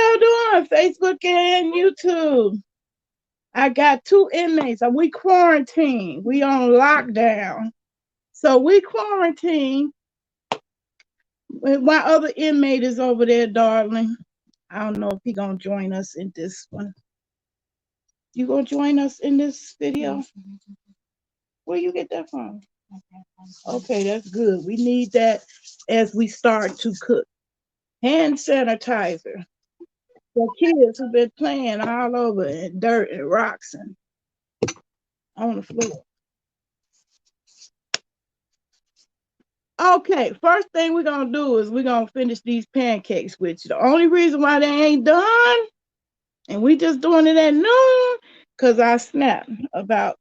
y'all doing? Facebook and YouTube. I got 2 inmates. We quarantined. We on lockdown. So we quarantined. My other inmate is over there, darling. I don't know if he gonna join us in this one. You gonna join us in this video? Where you get that from? Okay, that's good. We need that as we start to cook. Hand sanitizer for kids who've been playing all over in dirt and rocks and on the floor. Okay, first thing we're gonna do is we're gonna finish these pancakes, which the only reason why they ain't done, and we just doing it at noon, because I snapped about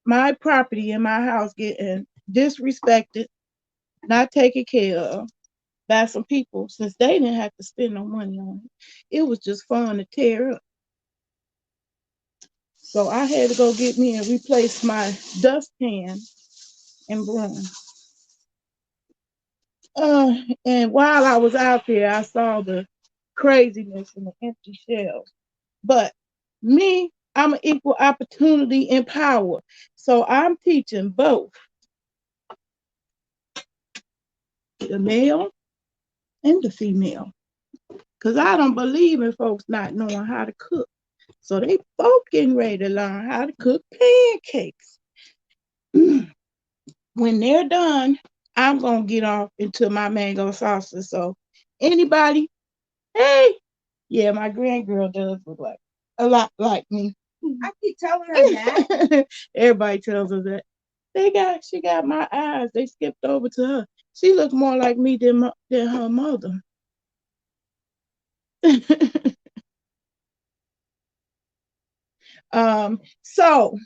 my property in my house getting disrespected, not taken care of by some people, since they didn't have to spend no money on it. It was just fun to tear up. So I had to go get me and replace my dustpan and broom. And while I was out there, I saw the craziness and the empty shelves. But me, I'm an equal opportunity empower. So I'm teaching both the male and the female. Because I don't believe in folks not knowing how to cook. So they both getting ready to learn how to cook pancakes. When they're done, I'm going to get off into my mango salsa. So anybody, hey, yeah, my grandgirl does look like a lot like me. I keep telling her that. Everybody tells her that. She got my eyes. They skipped over to her. She looks more like me than her mother. So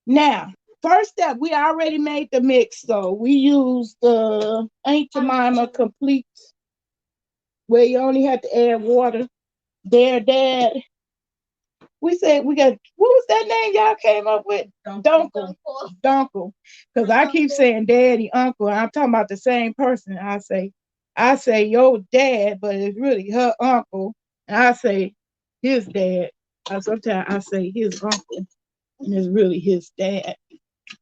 now, first step, we already made the mix. So we used the Aunt Jemima Complete, where you only have to add water. Their dad. We said we got, what was that name y'all came up with? Dunkle. Dunkle. Because I keep saying daddy, uncle. I'm talking about the same person. I say your dad, but it's really her uncle. And I say his dad. Sometimes I say his uncle, and it's really his dad.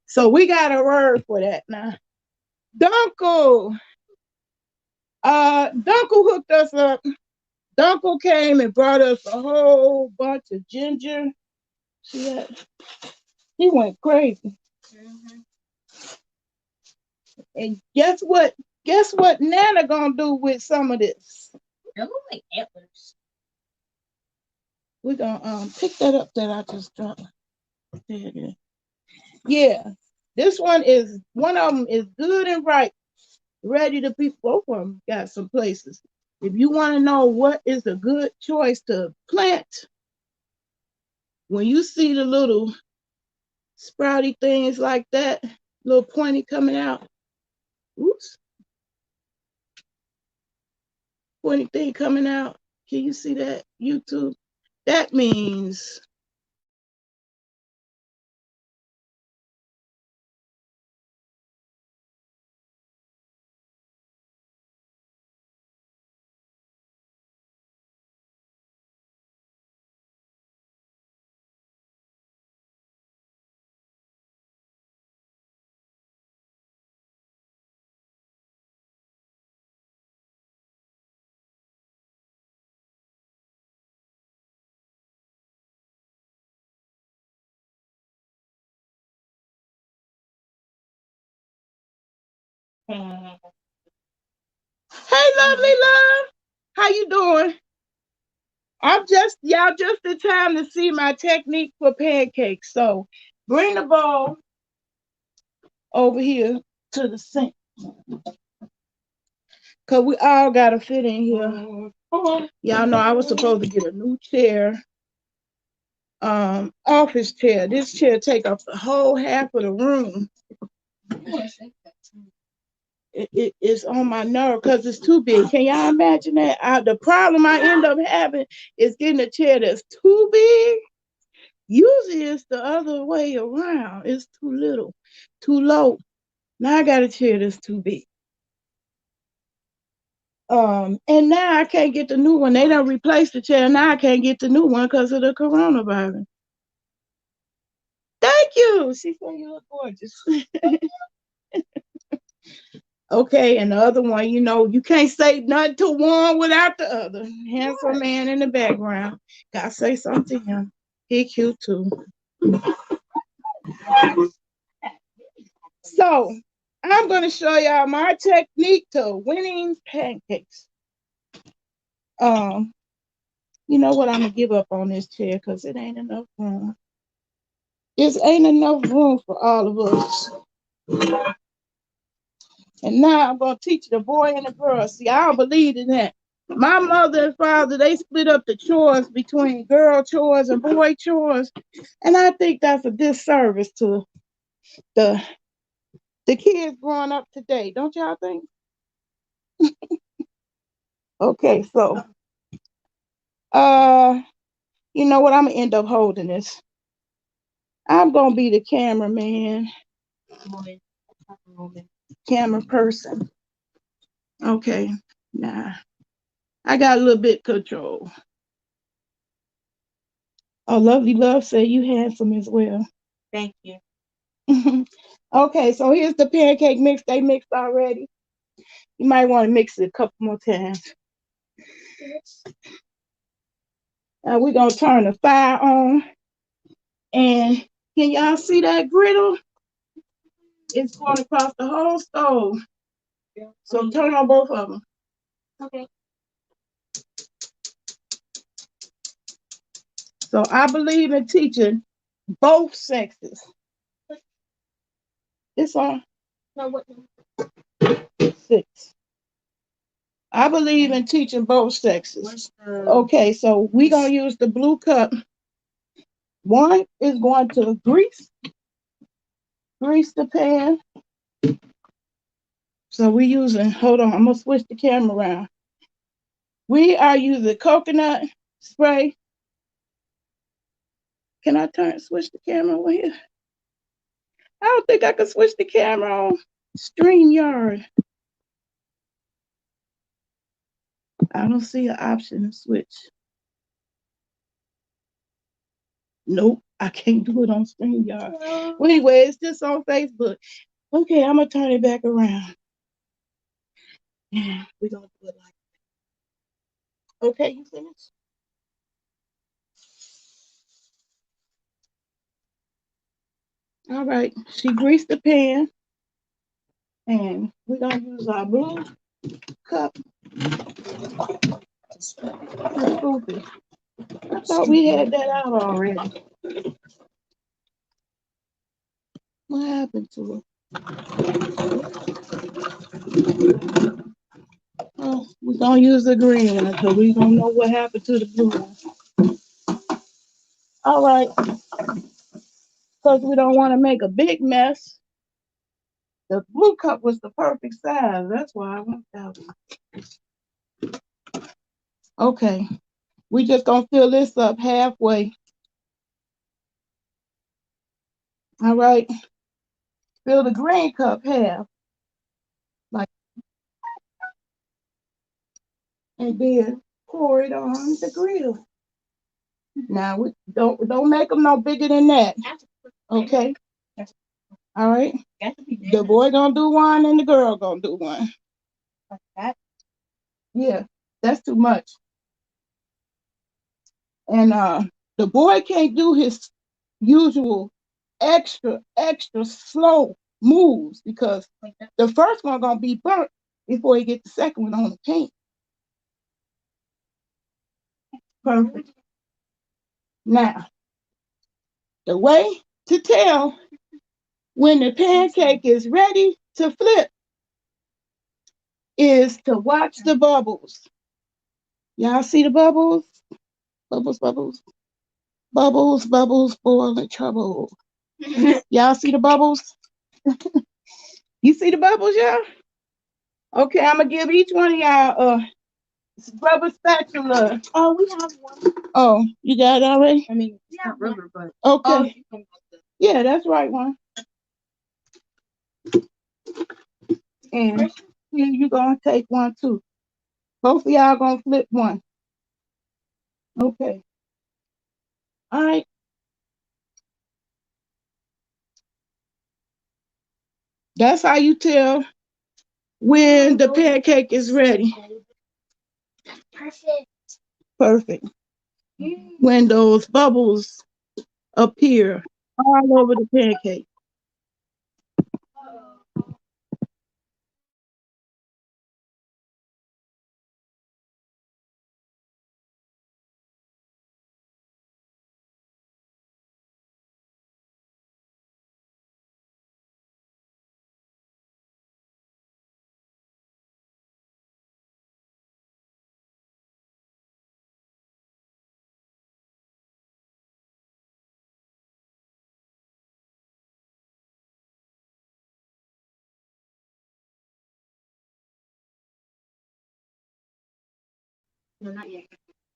So we got a word for that now. Dunkle. Dunkle hooked us up. Dunkle came and brought us a whole bunch of ginger. He went crazy. Mm-hmm. And guess what? Guess what Nana gonna do with some of this? They look like antlers. We're gonna pick that up that I just dropped. There it is. Yeah, this one of them is good and ripe, ready to be. Both of them got some places. If you want to know what is a good choice to plant, when you see the little sprouty things like that, little pointy coming out, oops, pointy thing coming out, can you see that, YouTube? That means hey, lovely love. How you doing? Y'all just in time to see my technique for pancakes. So bring the bowl over here to the sink. Cause we all gotta fit in here. Y'all know I was supposed to get a new chair. Office chair. This chair take up the whole half of the room. It's on my nerve because it's too big. Can y'all imagine that? The problem I end up having is getting a chair that's too big. Usually it's the other way around. It's too little, too low. Now I got a chair that's too big. And now I can't get the new one. They done replaced the chair. Now I can't get the new one because of the coronavirus. Thank you. She said you look gorgeous. Okay, and the other one, you know, you can't say nothing to one without the other. Handsome man in the background. Gotta say something to him. He cute too. So I'm gonna show y'all my technique to winning pancakes. You know what? I'm gonna give up on this chair because it ain't enough room. It ain't enough room for all of us. And now I'm gonna teach the boy and the girl. See, I don't believe in that. My mother and father, they split up the chores between girl chores and boy chores. And I think that's a disservice to the kids growing up today. Don't y'all think? Okay, so you know what? I'm gonna end up holding this. I'm gonna be the cameraman. Camera person. Okay, nah. I got a little bit control. Oh, Lovely Love say you handsome as well. Thank you. Okay, so here's the pancake mix. They mixed already. You might want to mix it a couple more times. Now we're gonna turn the fire on. And can y'all see that griddle? It's going across the whole stove. So turn on both of them. Okay. So I believe in teaching both sexes. It's on No, what? 6. I believe in teaching both sexes. Okay, so we're gonna use the blue cup. One is going to grease the pan. So we're using, hold on, I'm gonna switch the camera around. We are using coconut spray. Can I switch the camera over here? I don't think I can switch the camera on StreamYard. I don't see an option to switch. Nope, I can't do it on StreamYard. Well, anyway, it's just on Facebook. Okay, I'm gonna turn it back around. Yeah, we're gonna do it like that. Okay, you finished? All right, she greased the pan. And we're gonna use our blue cup. Stupid. I thought we had that out already. What happened to it? Oh, we're gonna use the green one because we don't know what happened to the blue one. All right. Because we don't want to make a big mess. The blue cup was the perfect size. That's why I went that one. Okay. We just gonna fill this up halfway. All right. Fill the green cup half. Like, and then pour it on the grill. Now we don't make them no bigger than that. Okay. All right. The boy gonna do one and the girl gonna do one. Like that? Yeah, that's too much. And the boy can't do his usual extra slow moves because the first one gonna be burnt before he get the second one on the paint. Perfect. Now, the way to tell when the pancake is ready to flip is to watch the bubbles. Y'all see the bubbles? Bubbles, bubbles. Bubbles, bubbles, boiling trouble. Y'all see the bubbles? You see the bubbles, y'all? Okay, I'm gonna give each one of y'all a rubber spatula. Oh, we have one. Oh, you got it already? I mean, it's not rubber, but. Okay. Yeah, that's right one. And here you gonna take one too. Both of y'all gonna flip one. Okay. All right. That's how you tell when the pancake is ready. Perfect. Perfect. When those bubbles appear all over the pancake. No, not yet.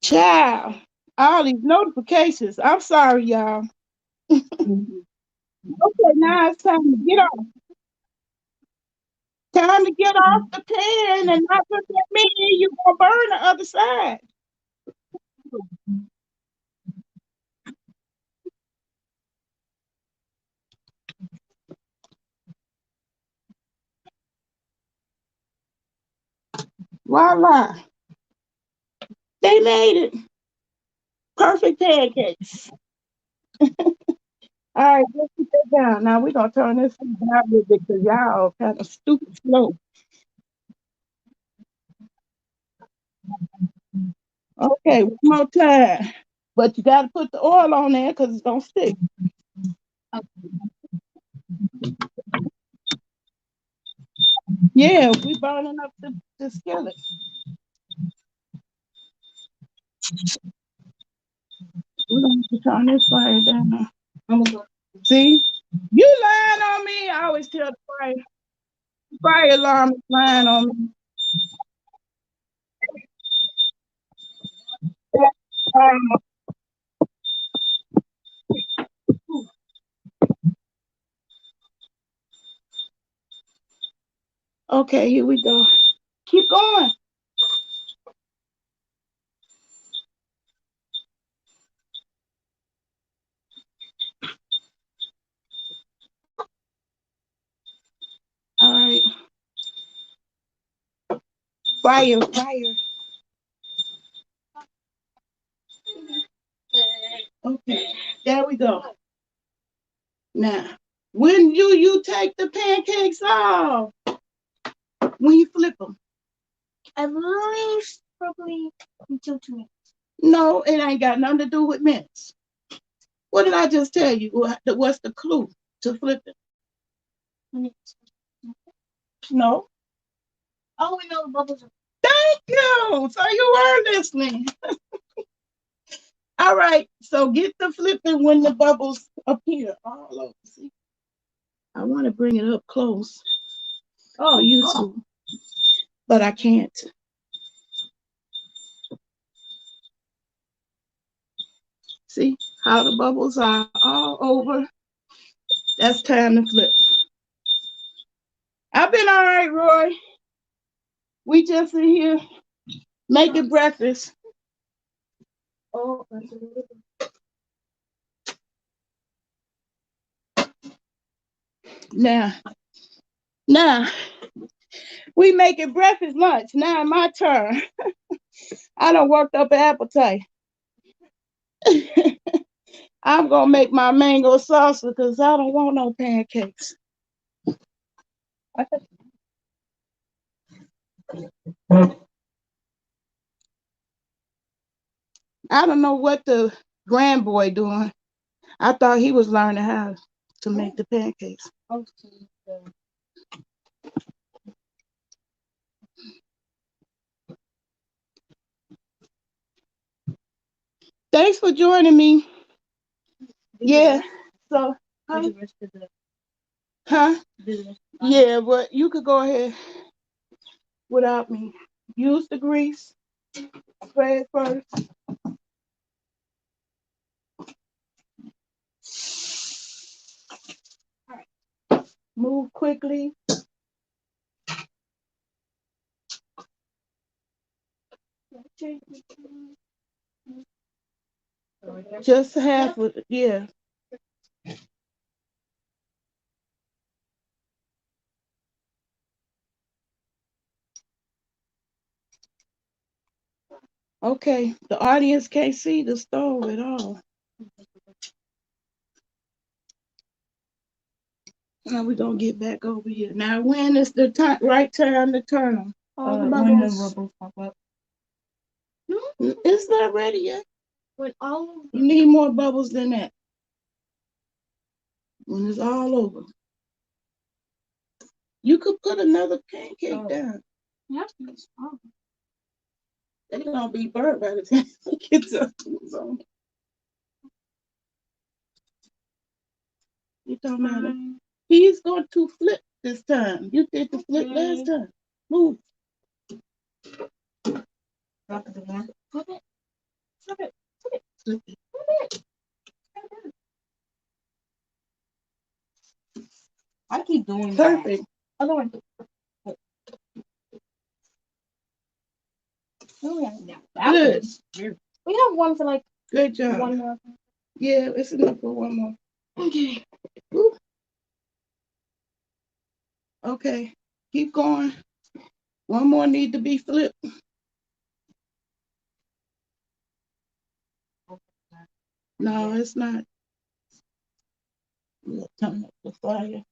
Child, all these notifications. I'm sorry, y'all. Okay, now it's time to get off. Time to get off the pan and not look at me. You're gonna burn the other side. Voila. They made it. Perfect pancakes. All right, let's put that down. Now we're gonna turn this down a little bit because y'all kind of stupid slow. Okay, one more time. But you gotta put the oil on there because it's gonna stick. Yeah, we burning up the skillet. We're gonna have to turn this fire down. I'm gonna go. See? You lying on me. I always tell the fire alarm is lying on me. Okay, here we go. Keep going. All right. Fire, fire. Okay, there we go. Now, when you take the pancakes off, when you flip them? At least probably until 2 minutes. No, it ain't got nothing to do with mints. What did I just tell you? What's the clue to flip it? Minutes. No. Oh, we know the bubbles are. Thank you. So you were listening. All right. So get the flipping when the bubbles appear all over. See? I want to bring it up close. Oh, YouTube. But I can't. See how the bubbles are all over? That's time to flip. I've been all right, Roy. We just in here making breakfast. Oh, that's a little bit. Now, we making breakfast lunch. Now my turn. I done worked up an appetite. I'm gonna make my mango salsa because I don't want no pancakes. I don't know what the grand boy doing. I thought he was learning how to make the pancakes. Thanks for joining me. Yeah. So, huh? Yeah, but you could go ahead without me. Use the grease. Spray it first. Move quickly. Just half of it, yeah. Okay, the audience can't see the stove at all. Now we're gonna get back over here. Now, when is the right time to turn them? All the When the bubbles. bubbles pop up. No, It's not ready yet. when all You need more bubbles than that. When it's all over. You could put another pancake down. yeah, it's all. They're gonna be burnt by the time it gets up to the zone. You talking about it? He's going to flip this time. You did the flip last time. Move. Drop it again. Flip it. Flip it. Flip it. Flip it. Flip it. I keep doing that. Perfect. Other one. Oh, yeah. That Good. was weird. We have one for like Good job. one more. Yeah, it's enough for one more. Okay. Woo. Okay. Keep going. One more need to be flipped. No, it's not. We'll turn up the fire.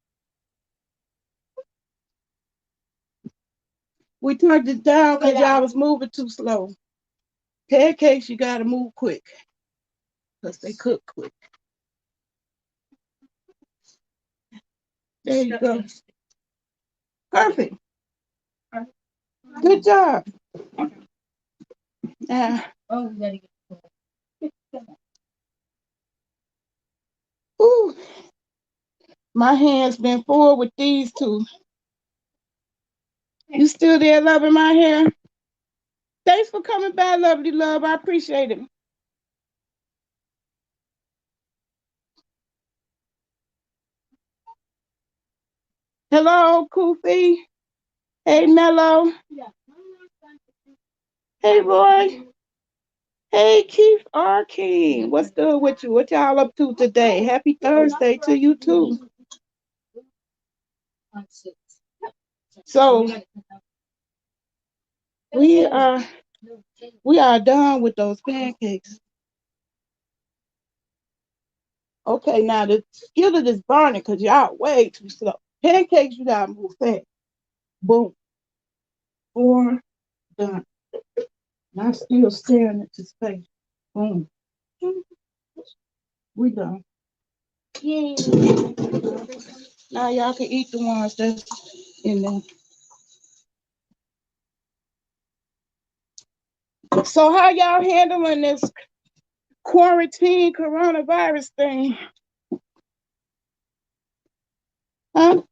We turned it down because y'all was moving too slow. Pancakes, you gotta move quick. Because they cook quick. There you go. Perfect. Good job. Now, Oh, we gotta get ooh, my hand's been full with these two. You still there loving my hair? Thanks for coming by, lovely love. I appreciate it. Hello, Koofy. Hey, Mello. Hey, Roy. Hey, Keith Arkin. What's good with you? What y'all up to today? Happy Thursday to you too. So we are done with those pancakes. Okay, now the skillet is burning because y'all way too slow. Pancakes, you gotta move fast. Boom. 4 done. I'm still staring at this face. Boom. We done. Yay. Now y'all can eat the ones that's in there. So how y'all handling this quarantine coronavirus thing? Huh?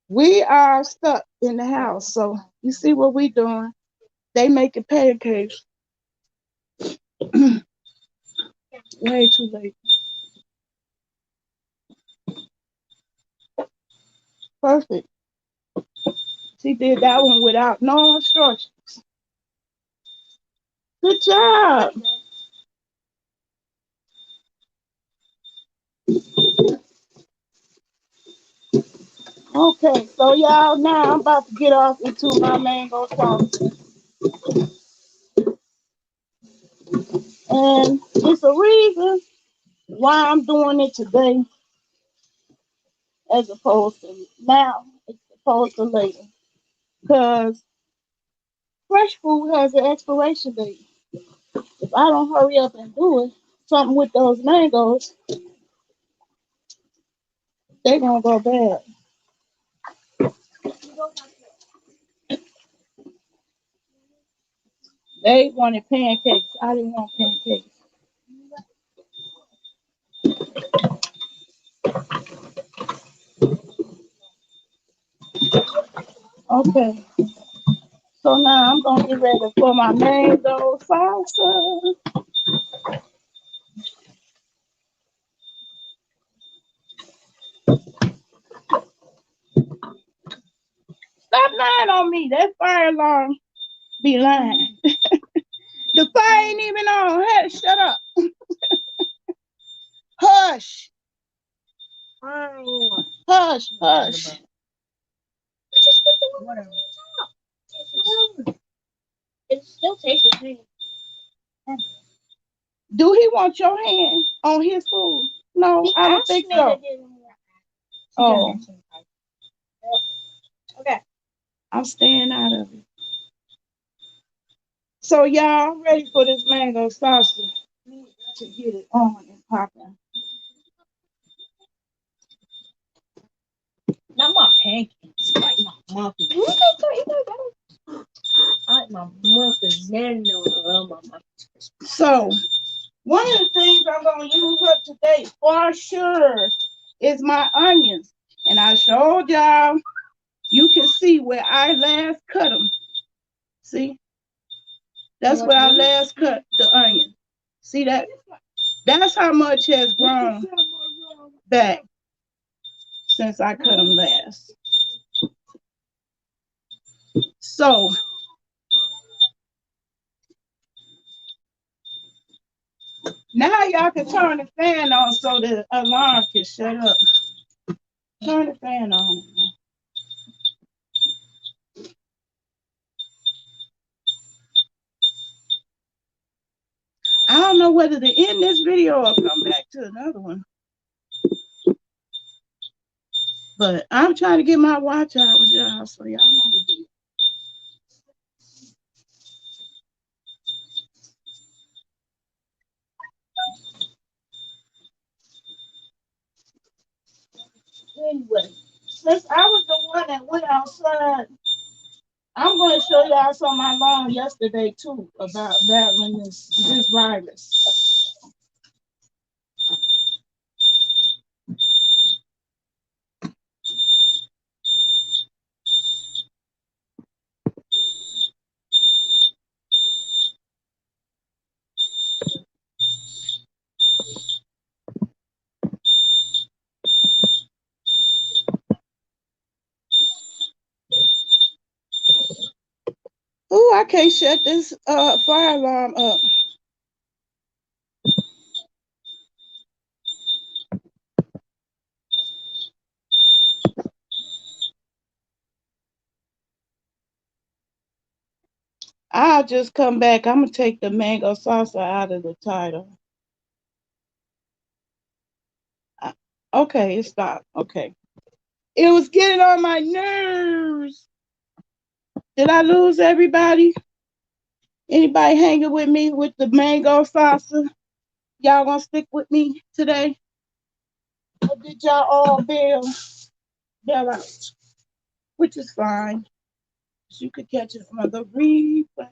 We are stuck in the house, so you see what we doing. They making pancakes. Way too late. Perfect. She did that one without no instructions. Good job. Okay, so y'all, now I'm about to get off into my mango salsa. And it's a reason why I'm doing it today as opposed to now, as opposed to later. Because fresh food has an expiration date. If I don't hurry up and do it, something with those mangoes, they're going to go bad. They wanted pancakes. I didn't want pancakes. Okay. So now I'm going to get ready for my mango salsa. lying on me. That fire alarm be lying. The fire ain't even on. Hey, shut up. Hush. Fine. Hush. Hush. Just put the one Whatever. on top. It still tastes the same. Do he want your hand on his food? No, He I don't asked think me to so. give him more. Oh, Okay. I'm staying out of it. So y'all, I'm ready for this mango salsa to get it on and popping. Not my pancakes, like my muffins. You can put it I like my muffins. Then no, I love my muffins. So one of the things I'm gonna use up today for sure is my onions. And I showed y'all, you can see where I last cut them. See? That's where I last cut the onion. See that? That's how much has grown back since I cut them last. So now y'all can turn the fan on so the alarm can shut up. Turn the fan on. I don't know whether to end this video or come back to another one. But I'm trying to get my watch hours, y'all, so y'all know the deal. Anyway, since I was the one that went outside, I'm going to show y'all some I learned yesterday too about battling this virus. Ooh, I can't shut this fire alarm up. I'll just come back. I'm going to take the mango salsa out of the title. Okay, it stopped. Okay. It was getting on my nerves. Did I lose everybody? Anybody hanging with me with the mango salsa? Y'all gonna stick with me today? Or did y'all all bail out? Which is fine. You could catch it on the replay.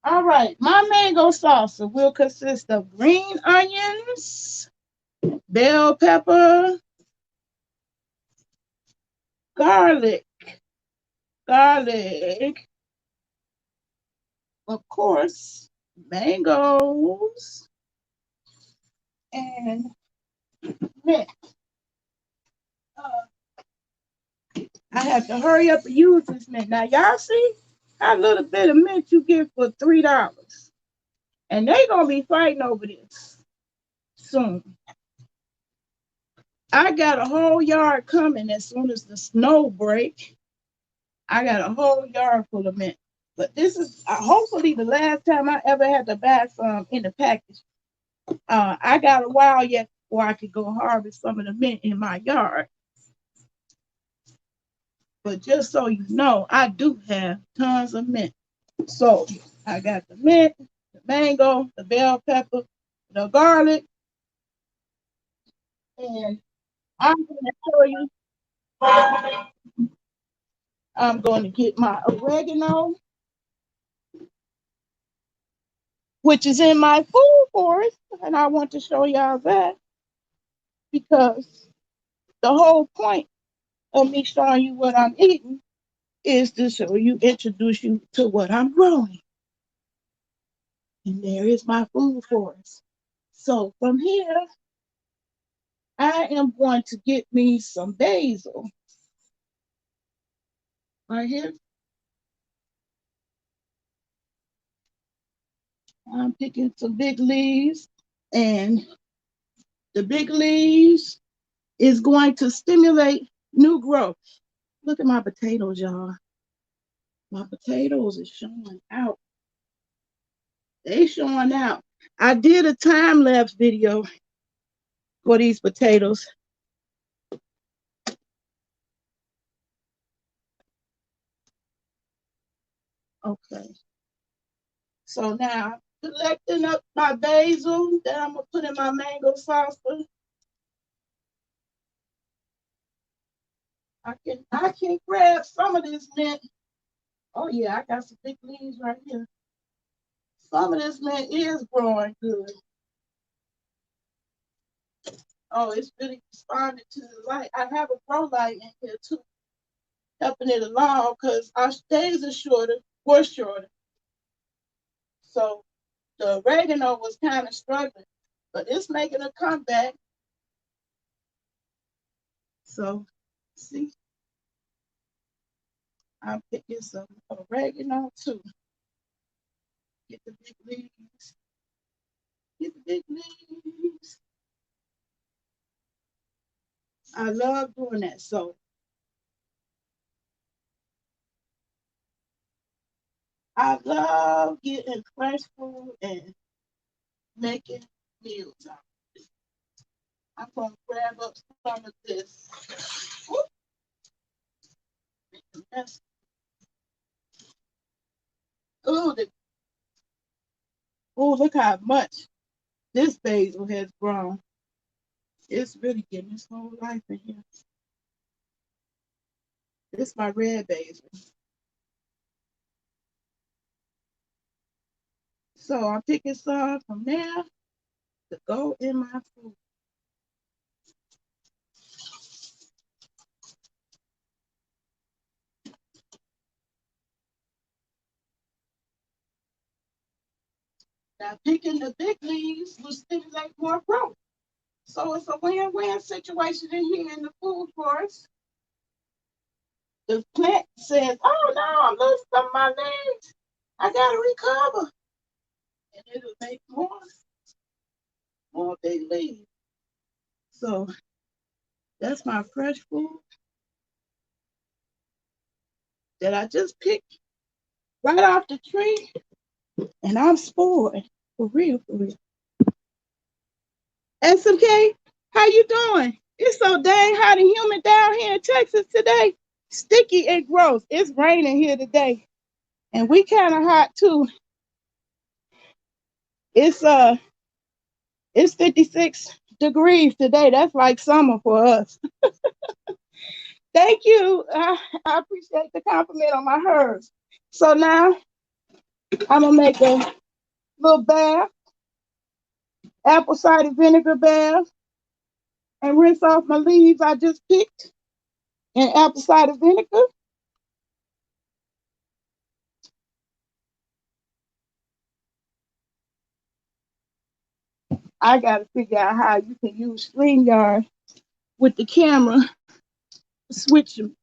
All right, my mango salsa will consist of green onions, bell pepper, garlic, of course, mangoes, and mint. I have to hurry up and use this mint. Now, y'all see how little bit of mint you get for $3. And they going to be fighting over this soon. I got a whole yard coming as soon as the snow break. I got a whole yard full of mint. But this is hopefully the last time I ever had to buy some in the package. I got a while yet before I could go harvest some of the mint in my yard. But just so you know, I do have tons of mint. So I got the mint, the mango, the bell pepper, the garlic, and I'm going to show you. I'm going to get my oregano, which is in my food forest, and I want to show y'all that because the whole point of me showing you what I'm eating is to show you, introduce you to what I'm growing. And there is my food forest. So from here, I am going to get me some basil right here. I'm picking some big leaves, and the big leaves is going to stimulate new growth. Look at my potatoes, y'all. My potatoes is showing out. They showing out. I did a time lapse video for these potatoes. Okay. So now collecting up my basil that I'm gonna put in my mango salsa. I can grab some of this mint. Oh yeah, I got some big leaves right here. Some of this mint is growing good. Oh, it's really responding to the light. I have a grow light in here too, helping it along because our days are shorter, were shorter. So the oregano was kind of struggling, but it's making a comeback. So see, I'm picking some oregano too. Get the big leaves. Get the big leaves. I love doing that. So I love getting fresh food and making meals out. I'm gonna grab up some of this. Ooh, oh, look how much this basil has grown. It's really getting its whole life in here. This is my red basil. So I'm picking some from there to go in my food. Now picking the big leaves will stimulate more growth. So it's a win-win situation in here in the food forest. The plant says, oh no, I'm losing some of my legs. I gotta recover. And it'll make more big leaves. So that's my fresh food that I just picked right off the tree. And I'm spoiled. For real, for real. SMK, how you doing? It's so dang hot and humid down here in Texas today. Sticky and gross. It's raining here today. And we kind of hot too. It's 56 degrees today. That's like summer for us. Thank you. I appreciate the compliment on my herbs. So now I'm gonna make a little bath, apple cider vinegar bath, and rinse off my leaves I just picked in apple cider vinegar. I gotta figure out how you can use StreamYard with the camera, switch them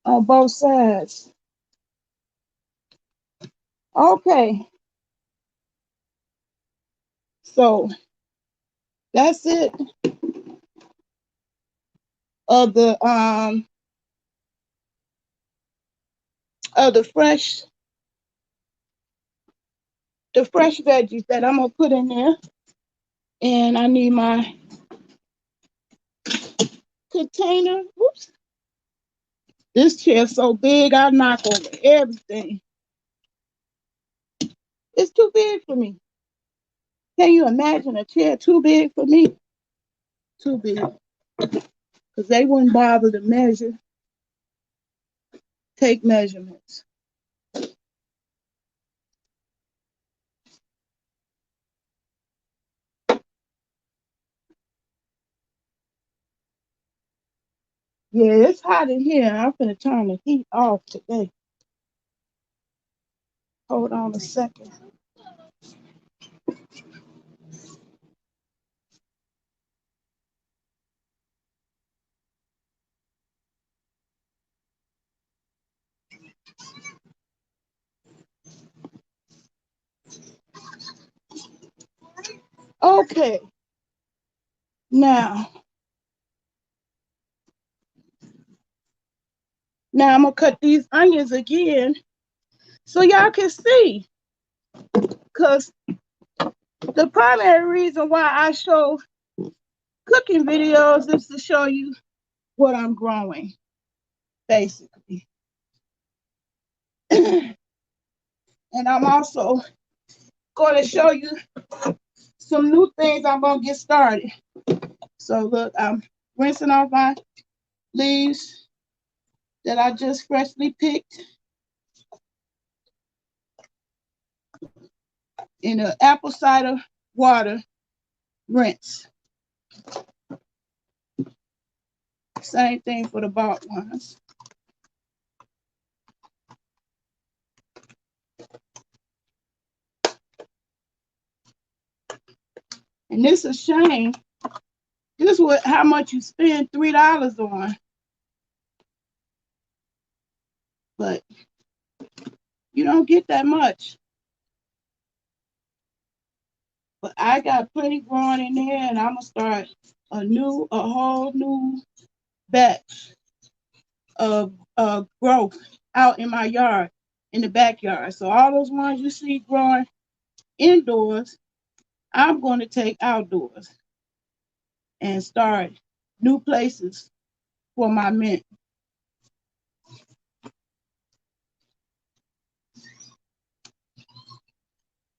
on both sides. Okay, so that's it of the fresh veggies that I'm gonna put in there. And I need my container. Oops. This chair's so big, I knock over everything. It's too big for me. Can you imagine a chair too big for me? Too big. Because they wouldn't bother to take measurements. Yeah, it's hot in here. I'm gonna turn the heat off today. Hold on a second. Okay. Now I'm gonna cut these onions again so y'all can see. Cause the primary reason why I show cooking videos is to show you what I'm growing, basically. And I'm also going to show you some new things I'm going to get started. So look, I'm rinsing off my leaves that I just freshly picked in an apple cider water rinse. Same thing for the bought ones. And this is a shame. This is what how much you spend $3 on. But you don't get that much. But I got plenty growing in there, and I'm gonna start a whole new batch of growth out in my yard, in the backyard. So all those ones you see growing indoors, I'm going to take outdoors and start new places for my mint.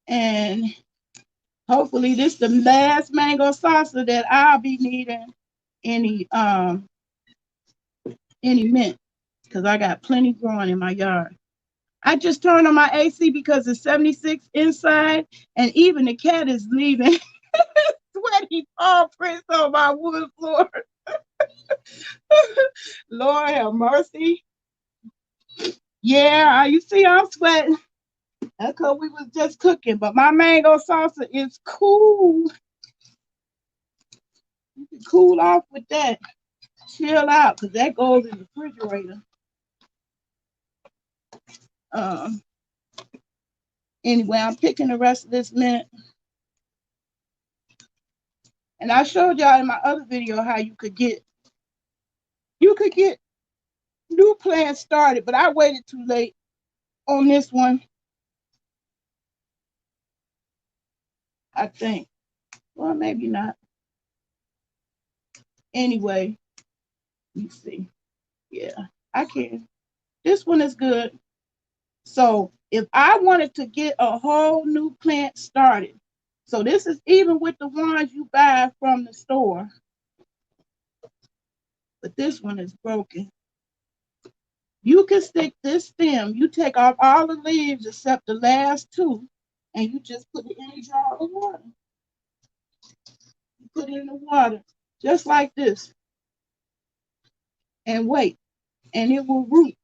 And hopefully this is the last mango salsa that I'll be needing any mint, because I got plenty growing in my yard. I just turned on my AC because it's 76 inside, and even the cat is leaving sweaty paw prints on my wood floor. Lord have mercy. Yeah, you see I'm sweating. That's because we was just cooking, but my mango salsa is cool. You can cool off with that. Chill out, because that goes in the refrigerator. Anyway, I'm picking the rest of this mint. And I showed y'all in my other video how you could get new plants started, but I waited too late on this one, I think. Well, maybe not. Anyway, let me see. Yeah, I can. This one is good. So if I wanted to get a whole new plant started, so this is even with the ones you buy from the store, but this one is broken. You can stick this stem, you take off all the leaves except the last two, and you just put it in a jar of water. You put it in the water, just like this, and wait, and it will root.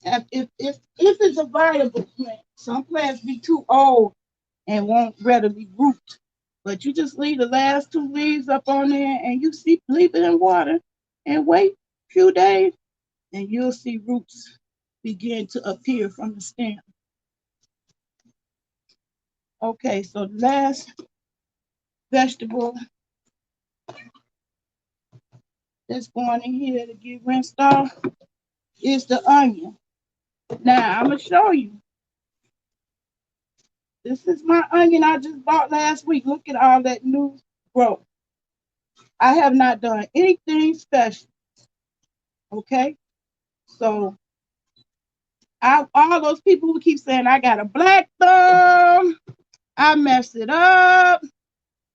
If it's a viable plant, some plants be too old and won't readily root. But you just leave the last two leaves up on there, and you leave it in water and wait a few days, and you'll see roots begin to appear from the stem. Okay, so the last vegetable that's going in here to get rinsed off is the onion. Now, I'm going to show you. This is my onion I just bought last week. Look at all that new growth. I have not done anything special. Okay? So, all those people who keep saying I got a black thumb, I messed it up.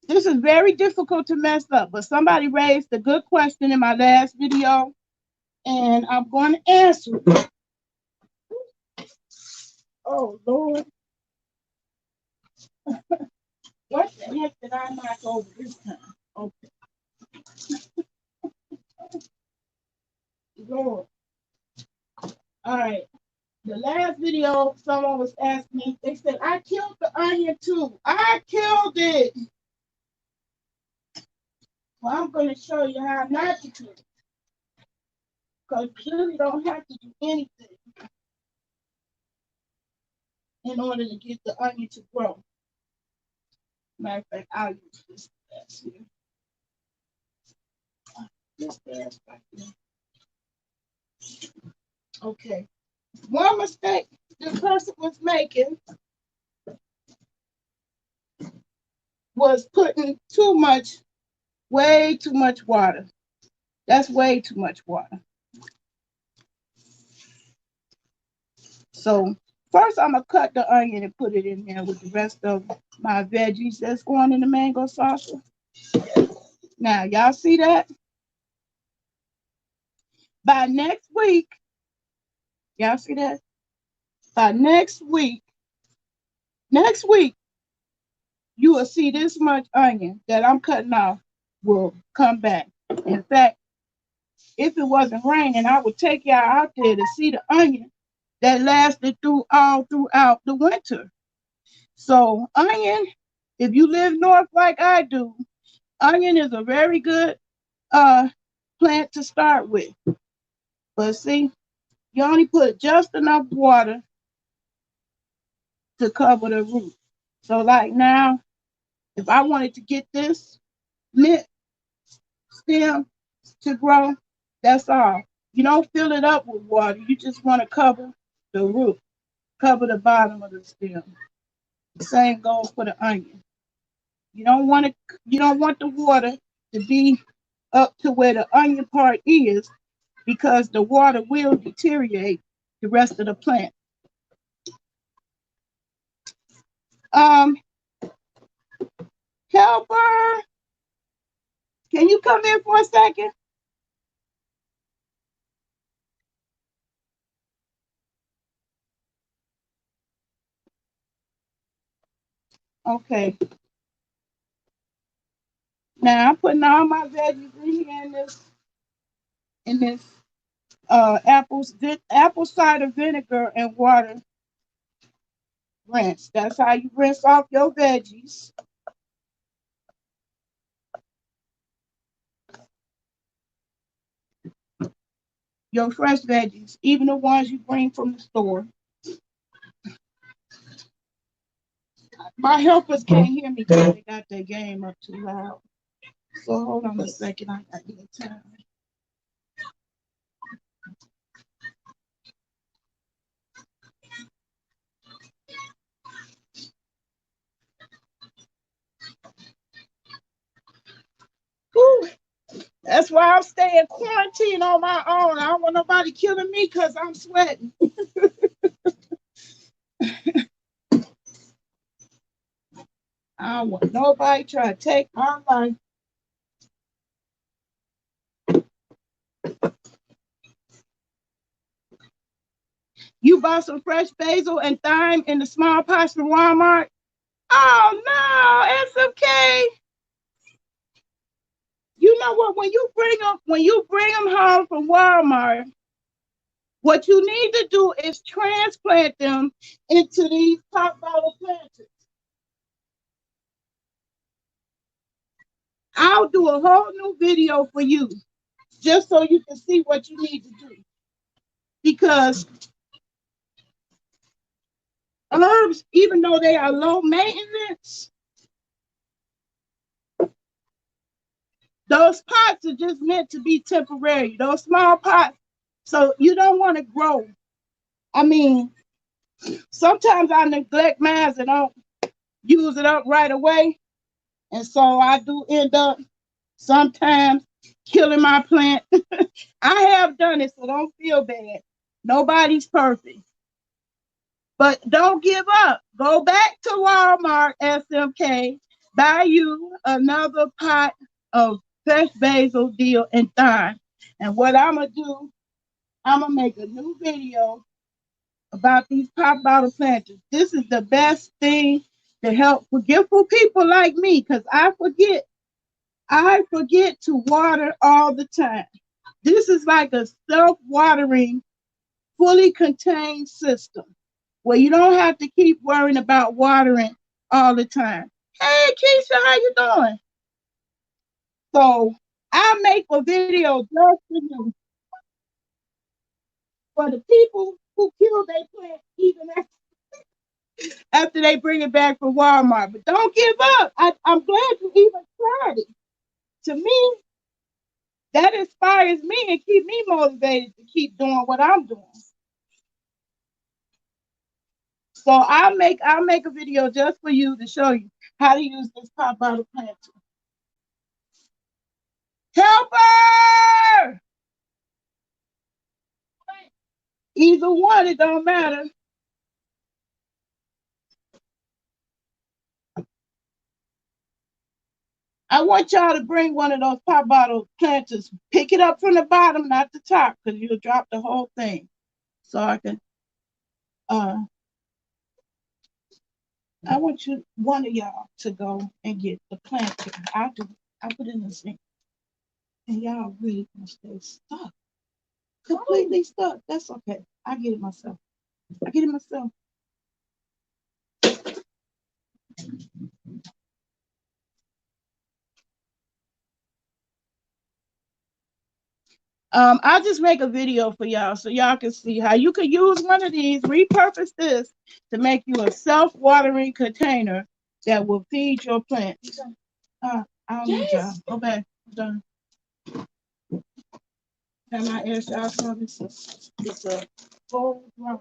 This is very difficult to mess up, but somebody raised a good question in my last video, and I'm going to answer it. Oh, Lord. What the heck did I knock over this time? Okay. Lord. All right. The last video, someone was asking me, they said, I killed the onion too. I killed it. Well, I'm going to show you how not to kill it. Because you really don't have to do anything in order to get the onion to grow. Matter of fact, I'll use this glass here. This glass right here. Okay. One mistake the person was making was putting way too much water. That's way too much water. So first I'm gonna cut the onion and put it in there with the rest of my veggies that's going in the mango salsa. Now y'all see that? By next week, y'all see that? By next week, you will see this much onion that I'm cutting off will come back. In fact, if it wasn't raining, I would take y'all out there to see the onion that lasted throughout the winter. So onion, if you live north like I do, onion is a very good plant to start with. But see, you only put just enough water to cover the root. So like now, if I wanted to get this mint stem to grow, that's all. You don't fill it up with water. You just want to cover the root, cover the bottom of the stem. The same goes for the onion. You don't want the water to be up to where the onion part is because the water will deteriorate the rest of the plant. Helper, can you come in for a second? Okay. Now I'm putting all my veggies in here in this apple cider vinegar and water rinse. That's how you rinse off your veggies. Your fresh veggies, even the ones you bring from the store. My helpers can't hear me because they got their game up too loud. So hold on a second, I got the time. Whew. That's why I'm staying quarantined on my own. I don't want nobody killing me because I'm sweating. I don't want nobody trying to take my life. You bought some fresh basil and thyme in the small pots from Walmart? Oh no, SMK. You know what? When you bring them home from Walmart, what you need to do is transplant them into these pop bottle planters. I'll do a whole new video for you just so you can see what you need to do. Because herbs, even though they are low maintenance, those pots are just meant to be temporary. Those small pots, so you don't want to grow. I mean, sometimes I neglect mine and don't use it up right away. And so I do end up sometimes killing my plant. I have done it, so don't feel bad. Nobody's perfect. But don't give up. Go back to Walmart, SMK, buy you another pot of fresh basil, dill, and thyme. And what I'm going to do, I'm going to make a new video about these pop bottle planters. This is the best thing to help forgetful people like me, because I forget to water all the time. This is like a self-watering, fully contained system where you don't have to keep worrying about watering all the time. Hey, Keisha, how you doing? So I make a video just for you. For the people who kill their plant even after. after they bring it back from Walmart. But don't give up. I'm glad you even tried it. To me, that inspires me and keep me motivated to keep doing what I'm doing. So I'll make a video just for you to show you how to use this pop bottle planter. Helper! Either one, it don't matter. I want y'all to bring one of those pop bottle planters. Pick it up from the bottom, not the top, because you'll drop the whole thing. So I want one of y'all to go and get the planter. I'll put it in the sink. And y'all really gonna stay stuck. Completely stuck. That's okay. I get it myself. I'll just make a video for y'all so y'all can see how you could use one of these, repurpose this to make you a self-watering container that will feed your plants. I don't need y'all. Go back. I'm done. Have my air shower service. It's a full grown.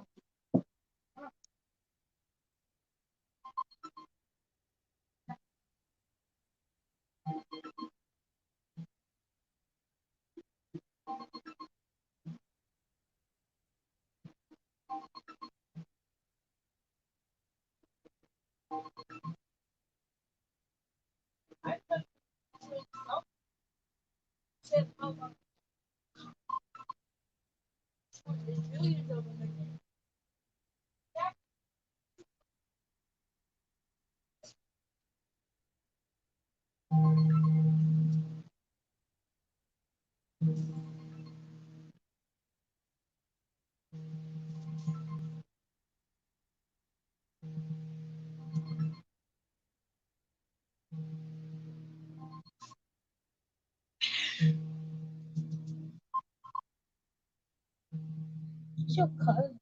It's your cousin.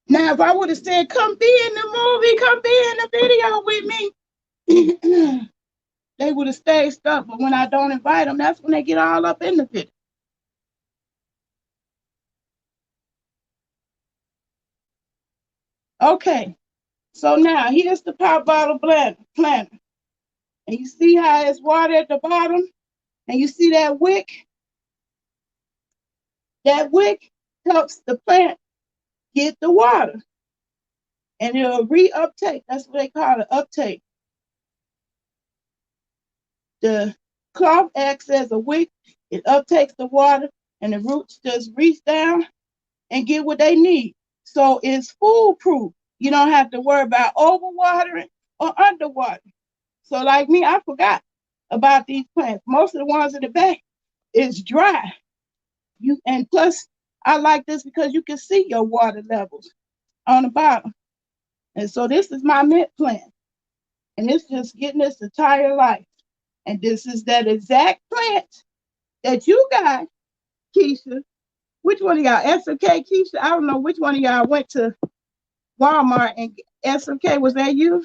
Now, if I would have said, come be in the movie, come be in the video with me, they would have stayed stuck. But when I don't invite them, that's when they get all up in the video. Okay, so now here's the pop bottle planter. And you see how it's water at the bottom? And you see that wick? That wick helps the plant get the water. And it'll re-uptake. That's what they call it, uptake. The cloth acts as a wick. It uptakes the water, and the roots just reach down and get what they need. So it's foolproof. You don't have to worry about overwatering or underwatering. So like me, I forgot about these plants. Most of the ones in the back is dry. And plus, I like this because you can see your water levels on the bottom. And so this is my mint plant. And it's just getting its entire life. And this is that exact plant that you got, Keisha. Which one of y'all? SMK, Keisha? I don't know which one of y'all went to Walmart and SMK. Was that you?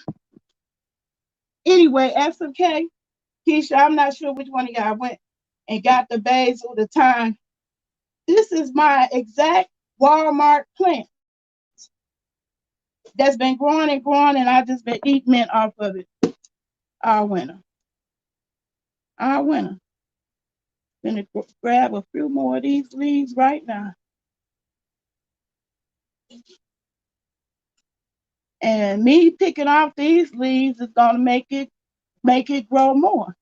Anyway, SMK, Keisha, I'm not sure which one of y'all went and got the basil, the thyme. This is my exact Walmart plant that's been growing and growing, and I just been eating mint off of it all winter. All winter. Gonna grab a few more of these leaves right now. And me picking off these leaves is gonna make it grow more.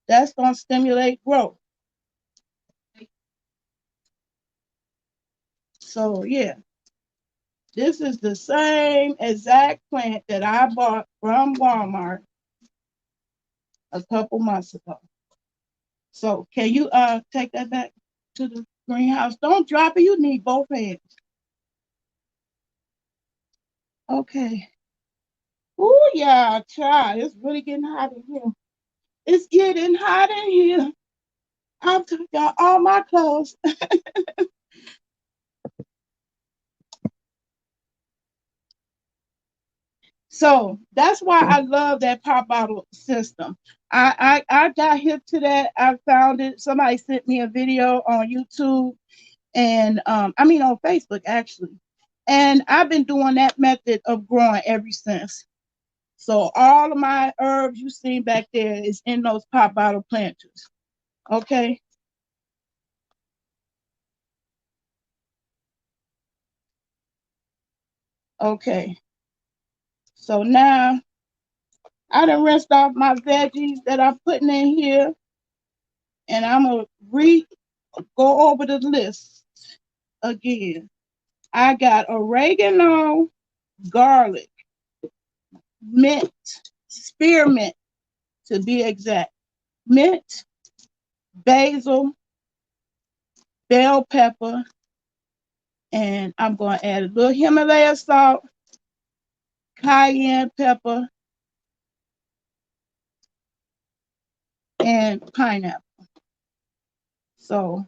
That's gonna stimulate growth. So yeah, this is the same exact plant that I bought from Walmart a couple months ago. So can you take that back to the greenhouse? Don't drop it. You need both hands. Okay. Oh yeah, child. It's really getting hot in here. It's getting hot in here. I'm taking out all my clothes. So that's why I love that pop bottle system. I got hip to that. I found it. Somebody sent me a video on YouTube and I mean on Facebook actually. And I've been doing that method of growing ever since. So all of my herbs you see back there is in those pop bottle planters. Okay. Okay. So now I done rinsed off my veggies that I'm putting in here, and I'm gonna go over the list again. I got oregano, garlic, mint, spearmint to be exact, mint, basil, bell pepper, and I'm gonna add a little Himalaya salt, cayenne pepper, and pineapple. So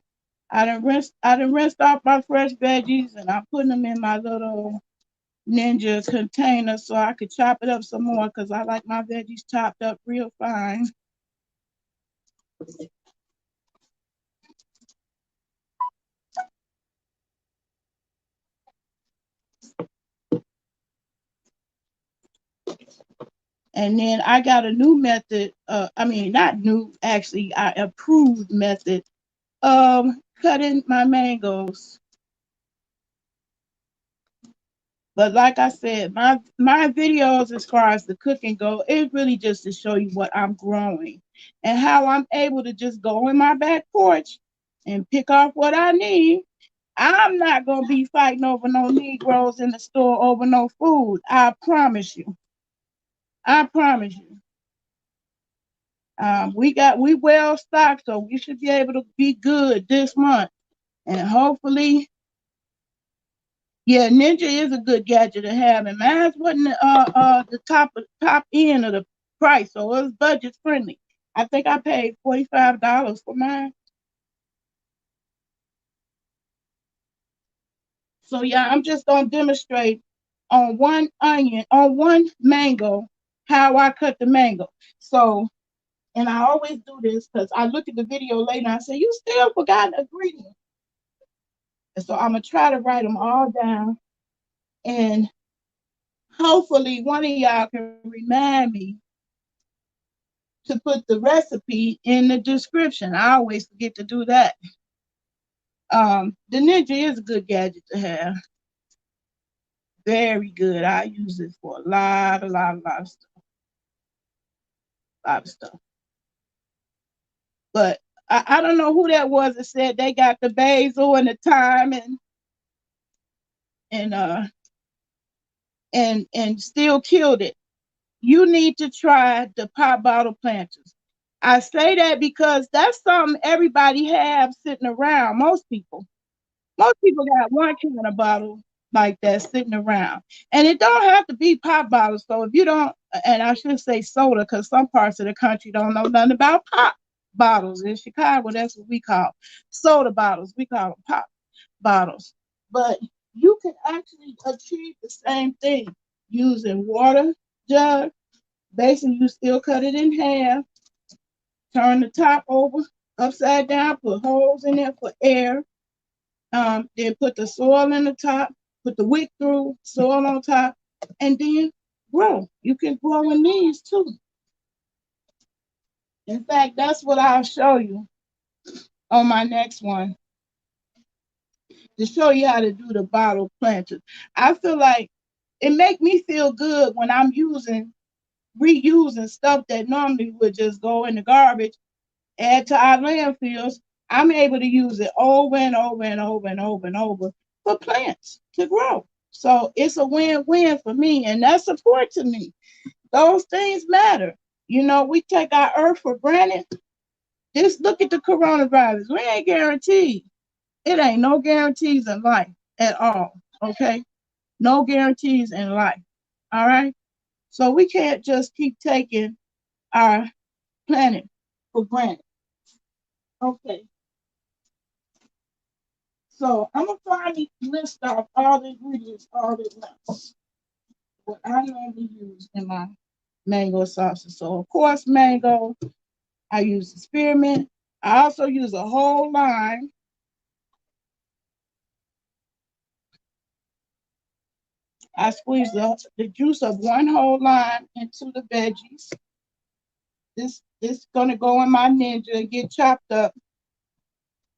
I done rinsed off my fresh veggies and I'm putting them in my little ninja container so I could chop it up some more because I like my veggies chopped up real fine. And then I got a new method, I mean, not new, actually, I approved method of cutting my mangoes. But like I said, my videos as far as the cooking go, it's really just to show you what I'm growing and how I'm able to just go in my back porch and pick off what I need. I'm not gonna be fighting over no Negroes in the store over no food. I promise you. I promise you. We well stocked, so we should be able to be good this month. And hopefully, yeah, Ninja is a good gadget to have, and mine wasn't the top end of the price, so it was budget friendly. I think I paid $45 for mine. So yeah, I'm just gonna demonstrate on one mango, how I cut the mango. So, and I always do this because I look at the video later and I say, you still forgot an ingredient. And so I'm gonna try to write them all down, and hopefully one of y'all can remind me to put the recipe in the description. I always forget to do that. The Ninja is a good gadget to have. Very good. I use it for a lot of stuff. But I don't know who that was that said they got the basil and the thyme and uh and still killed it. You need to try the pop bottle planters. I say that because that's something everybody have sitting around. Most people got one kind of bottle like that sitting around. And it don't have to be pop bottles. So if you don't, and I should say soda, because some parts of the country don't know nothing about pop bottles. In Chicago, that's what we call soda bottles. We call them pop bottles. But you can actually achieve the same thing using water jug. Basically, you still cut it in half, turn the top over, upside down, put holes in there for air. Then put the soil in the top, put the wick through, soil on top, and then grow. You can grow in these too. In fact, that's what I'll show you on my next one to show you how to do the bottle planters. I feel like it make me feel good when I'm reusing stuff that normally would just go in the garbage, add to our landfills. I'm able to use it over and over and over and over and over for plants to grow. So it's a win-win for me, and that's support to me. Those things matter. You know, we take our earth for granted. Just look at the coronavirus. We ain't guaranteed. It ain't no guarantees in life at all. Okay? No guarantees in life. All right? So we can't just keep taking our planet for granted. Okay. So I'm gonna finally list off all the ingredients all at once. What I normally use in my mango salsa. So of course mango, I use the spearmint. I also use a whole lime. I squeeze the juice of one whole lime into the veggies. This gonna go in my ninja and get chopped up.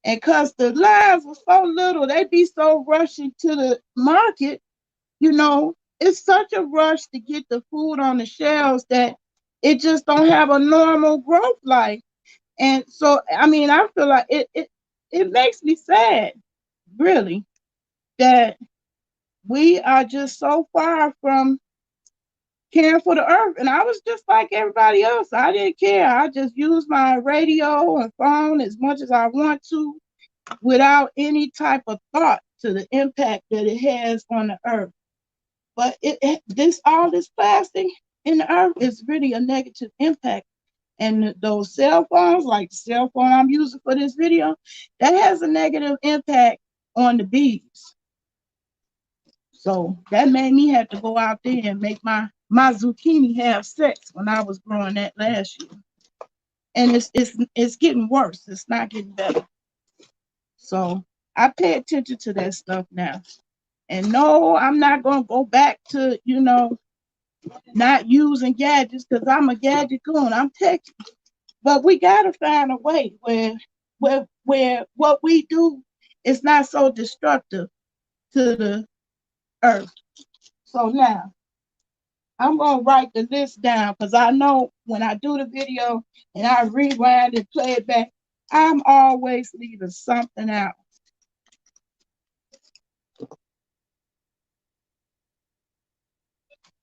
And cause the limes were so little, they be so rushing to the market, it's such a rush to get the food on the shelves that it just don't have a normal growth life. And so, I mean, I feel like it makes me sad, really, that we are just so far from caring for the earth. And I was just like everybody else. I didn't care. I just used my radio and phone as much as I want to without any type of thought to the impact that it has on the earth. But all this plastic in the earth is really a negative impact. And those cell phones, like the cell phone I'm using for this video, that has a negative impact on the bees. So that made me have to go out there and make my zucchini have sex when I was growing that last year. And it's getting worse. It's not getting better. So I pay attention to that stuff now. And no, I'm not going to go back to, not using gadgets because I'm a gadget goon. I'm techy. But we got to find a way where what we do is not so destructive to the earth. So now I'm going to write the list down because I know when I do the video and I rewind and play it back, I'm always leaving something out.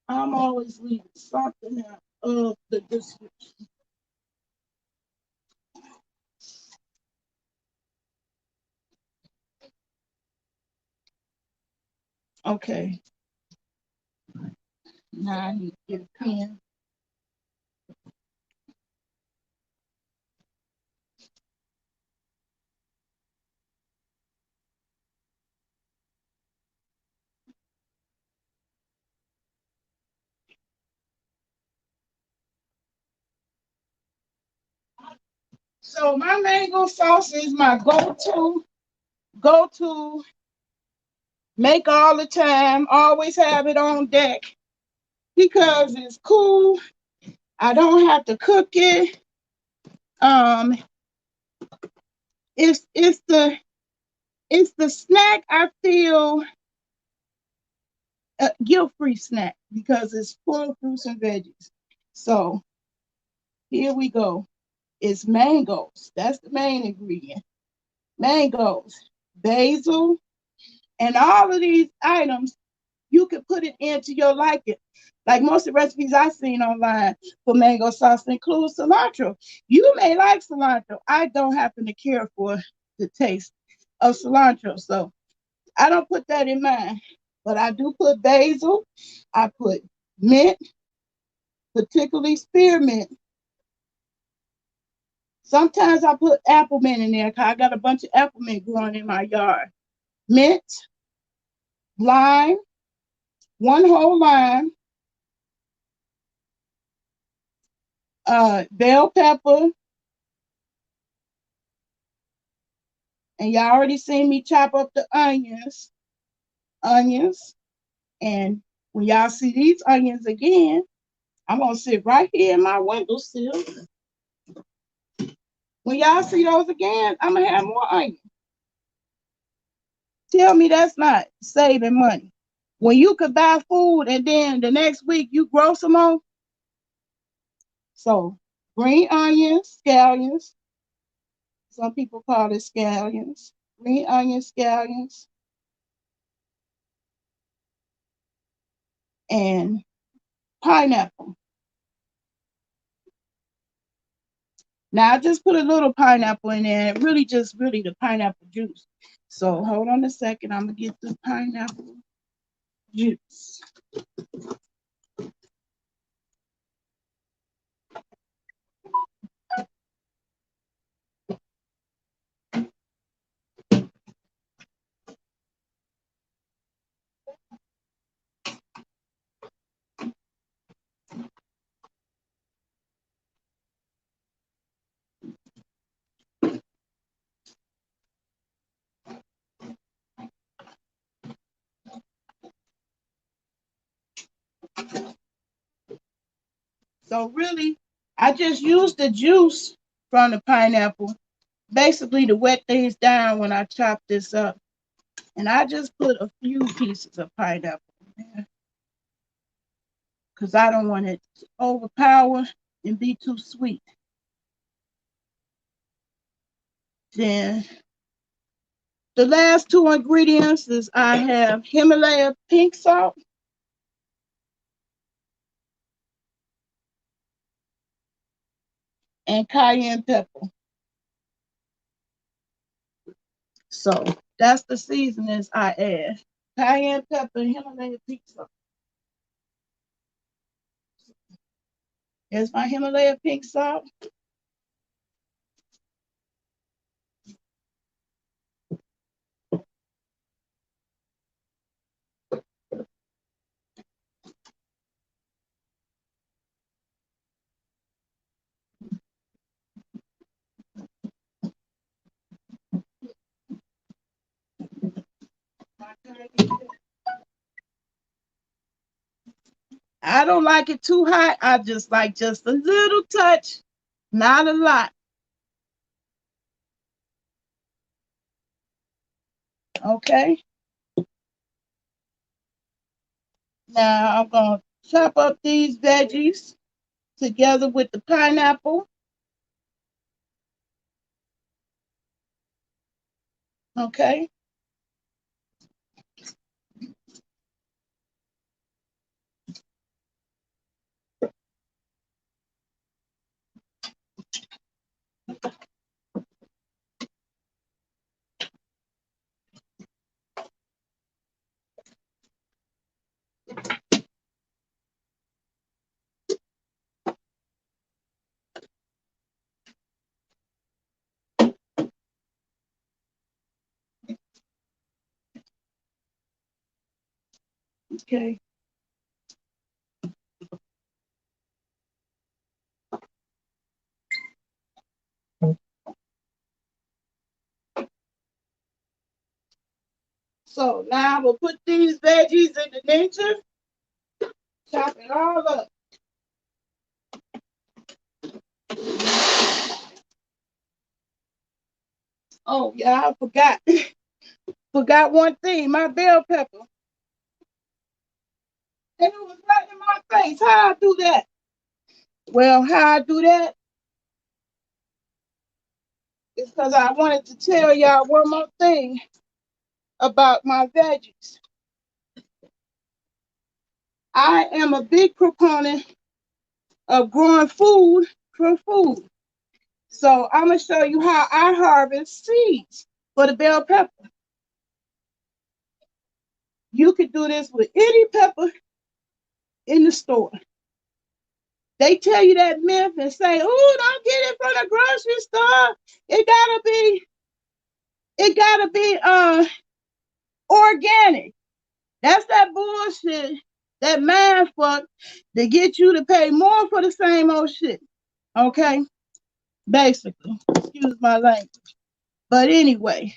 I'm always leaving something out of the description. Okay. Now I need to get a pen. So my mango sauce is my go-to, make all the time, always have it on deck because it's cool. I don't have to cook it. It's the snack I feel guilt-free snack because it's full of fruits and veggies. So here we go. It's mangoes. That's the main ingredient. Mangoes, basil, and all of these items, you can put it into your liking. Like most of the recipes I've seen online for mango sauce include cilantro. You may like cilantro. I don't happen to care for the taste of cilantro. So I don't put that in mine. But I do put basil. I put mint, particularly spearmint. Sometimes I put apple mint in there because I got a bunch of apple mint growing in my yard. Mint, lime, one whole lime, bell pepper, and y'all already seen me chop up the onions. And when y'all see these onions again, I'm gonna sit right here in my windowsill. When y'all see those again, I'm gonna have more onions. Tell me that's not saving money. When you could buy food and then the next week you grow some more. So green onions, scallions. Some people call it scallions. Green onions, scallions. And pineapple. Now I just put a little pineapple in there. Really the pineapple juice. So hold on a second. I'm gonna get the pineapple juice. So really, I just use the juice from the pineapple, basically to wet things down when I chop this up. And I just put a few pieces of pineapple in there because I don't want it to overpower and be too sweet. Then the last two ingredients is I have Himalaya pink salt and cayenne pepper. So that's the seasonings I add. Cayenne pepper and Himalaya pink salt. Here's my Himalaya pink salt. I don't like it too hot. I just like just a little touch, not a lot. Okay. Now I'm going to chop up these veggies together with the pineapple. Okay. Okay. So now we'll put these veggies in the ninja, chop it all up. Oh yeah, I forgot. Forgot one thing, my bell pepper. And it was right in my face. How I do that? Well, how I do that is because I wanted to tell y'all one more thing about my veggies. I am a big proponent of growing food for food. So I'm going to show you how I harvest seeds for the bell pepper. You could do this with any pepper in the store. They tell you that myth and say, "Oh, don't get it from the grocery store. It gotta be organic." That's that bullshit, that mind fuck to get you to pay more for the same old shit. Okay? Basically. Excuse my language. But anyway,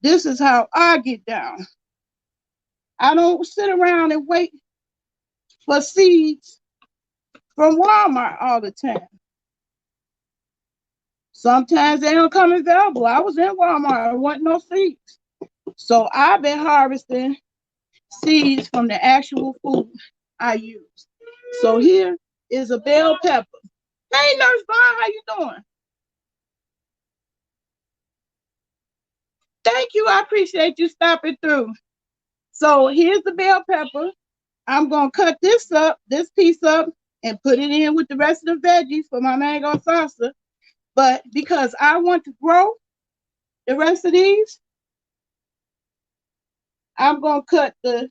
this is how I get down. I don't sit around and wait for seeds from Walmart all the time. Sometimes they don't come available. I was in Walmart, there wasn't no seeds. So I've been harvesting seeds from the actual food I use. So here is a bell pepper. Hey, Nurse Vaughn, how you doing? Thank you. I appreciate you stopping through. So here's the bell pepper. I'm going to cut this piece up, and put it in with the rest of the veggies for my mango salsa. But because I want to grow the rest of these, I'm going to cut the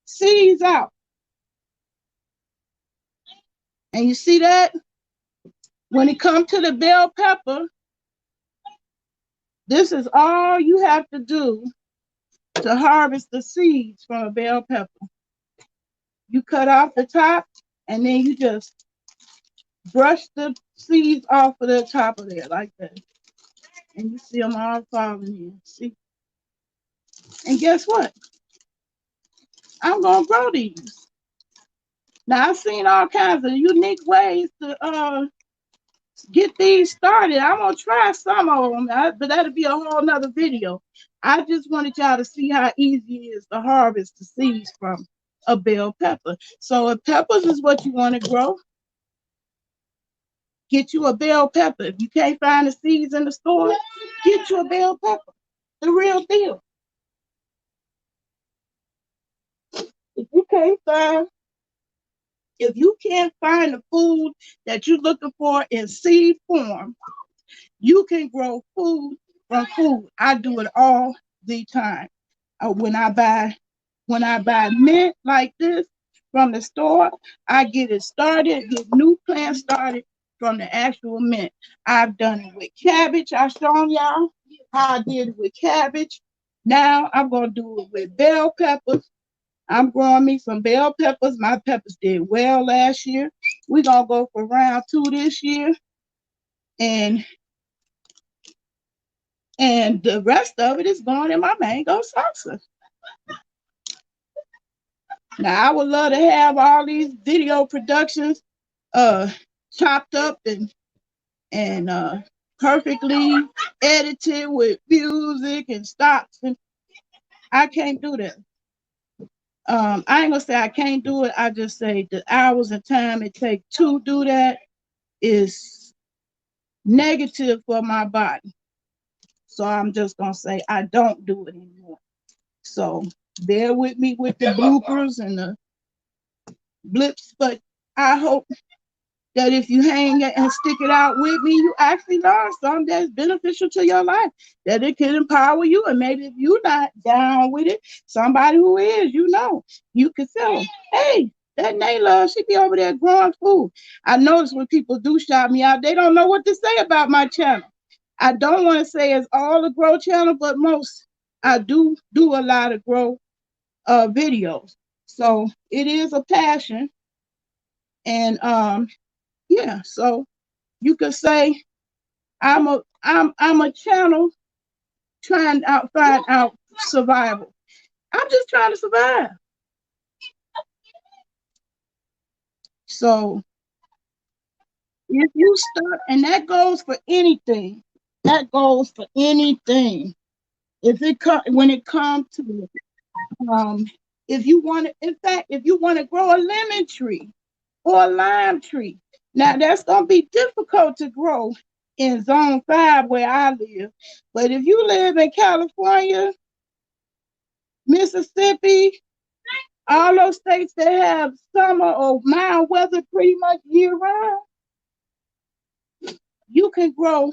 seeds out. And you see that? When it comes to the bell pepper, this is all you have to do to harvest the seeds from a bell pepper. You cut off the top, and then you just brush the seeds off of the top of there like that. And you see them all falling in. See? And guess what? I'm going to grow these. Now I've seen all kinds of unique ways to get these started. I'm gonna try some of them, but that'll be a whole nother video. I just wanted y'all to see how easy it is to harvest the seeds from a bell pepper. So if peppers is what you want to grow, get you a bell pepper. If you can't find the seeds in the store, get you a bell pepper. The real deal. If you can't find if you can't find the food that you're looking for in seed form, you can grow food from food. I do it all the time. When I buy mint like this from the store, I get it started, get new plants started from the actual mint. I've done it with cabbage. I've shown y'all how I did it with cabbage. Now I'm gonna do it with bell peppers. I'm growing me some bell peppers. My peppers did well last year. We're gonna go for round 2 this year. And the rest of it is going in my mango salsa. Now I would love to have all these video productions chopped up and perfectly edited with music and stops, and I can't do that. I ain't gonna say I can't do it. I just say the hours and time it takes to do that is negative for my body. So I'm just gonna say I don't do it anymore. So bear with me with the bloopers and the blips, but I hope that if you hang it and stick it out with me, you actually learn something that's beneficial to your life, that it can empower you. And maybe if you're not down with it, somebody who is, you can tell them, hey, that Nayla, she be over there growing food. I notice when people do shout me out, they don't know what to say about my channel. I don't want to say it's all a grow channel, but most I do a lot of grow videos. So it is a passion. And yeah, so you could say I'm a channel trying to find out survival. I'm just trying to survive. So if you start, and that goes for anything. That goes for anything. When it comes to if you want to, in fact, if you want to grow a lemon tree or a lime tree, now that's gonna be difficult to grow in zone 5 where I live. But if you live in California, Mississippi, all those states that have summer or mild weather pretty much year round, you can grow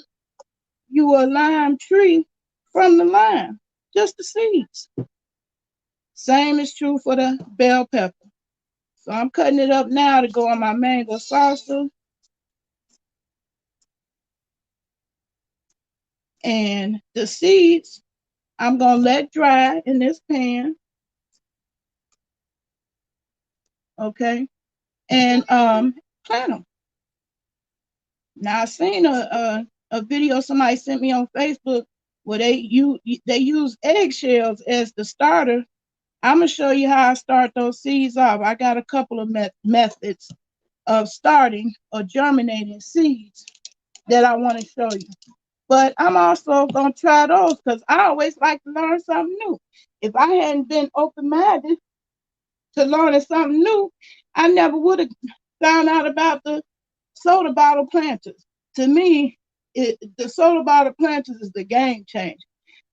you a lime tree from the lime, just the seeds. Same is true for the bell pepper. So I'm cutting it up now to go on my mango salsa. And the seeds, I'm gonna let dry in this pan. Okay. And plant them. Now I seen a video somebody sent me on Facebook where they use eggshells as the starter. I'm gonna show you how I start those seeds off. I got a couple of methods of starting or germinating seeds that I want to show you. But I'm also gonna try those because I always like to learn something new. If I hadn't been open-minded to learning something new, I never would have found out about the soda bottle planters. To me, the soda bottle planters is the game changer.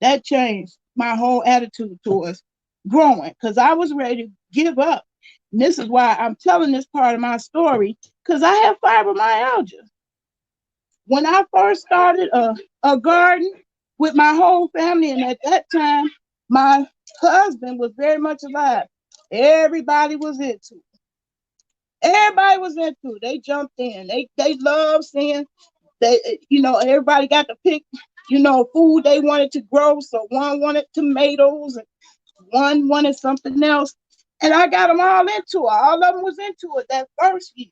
That changed my whole attitude towards growing because I was ready to give up. And this is why I'm telling this part of my story, because I have fibromyalgia. When I first started a garden with my whole family, and at that time, my husband was very much alive. Everybody was into it. Everybody was into it. They jumped in. They loved seeing everybody got to pick, food they wanted to grow. So one wanted tomatoes and one wanted something else. And I got them all into it. All of them was into it that first year.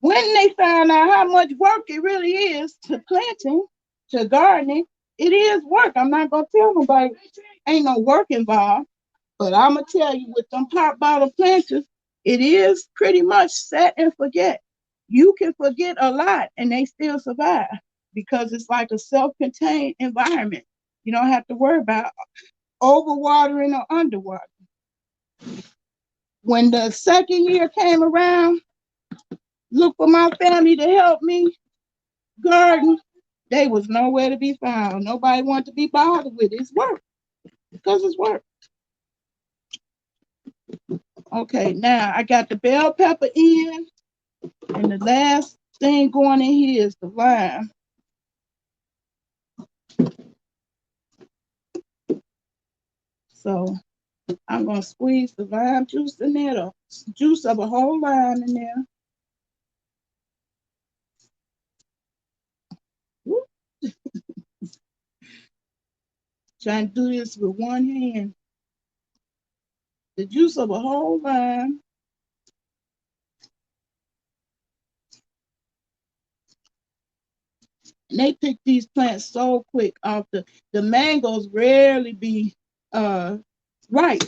When they found out how much work it really is to planting, to gardening, it is work. I'm not going to tell nobody ain't no work involved. But I'm going to tell you with them pop bottle planters, It is pretty much set and forget. You can forget a lot and they still survive because it's like a self-contained environment. You don't have to worry about overwatering or underwater. When the second year came around, look for my family to help me garden. They was nowhere to be found. Nobody wanted to be bothered with it. It's work because it's work. Okay, now I got the bell pepper in, and the last thing going in here is the lime. So I'm gonna squeeze the lime juice in there, the juice of a whole lime in there. Whoop. Trying to do this with one hand. The juice of a whole lime. And they pick these plants so quick off the mangoes rarely be ripe.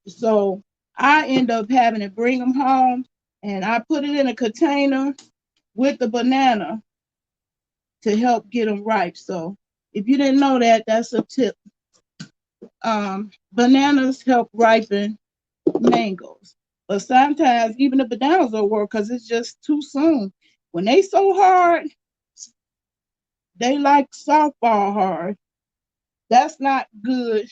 So I end up having to bring them home and I put it in a container with the banana to help get them ripe. So if you didn't know that, that's a tip. Bananas help ripen mangoes. But sometimes even the bananas don't work because it's just too soon. When they so hard, they like softball hard. That's not good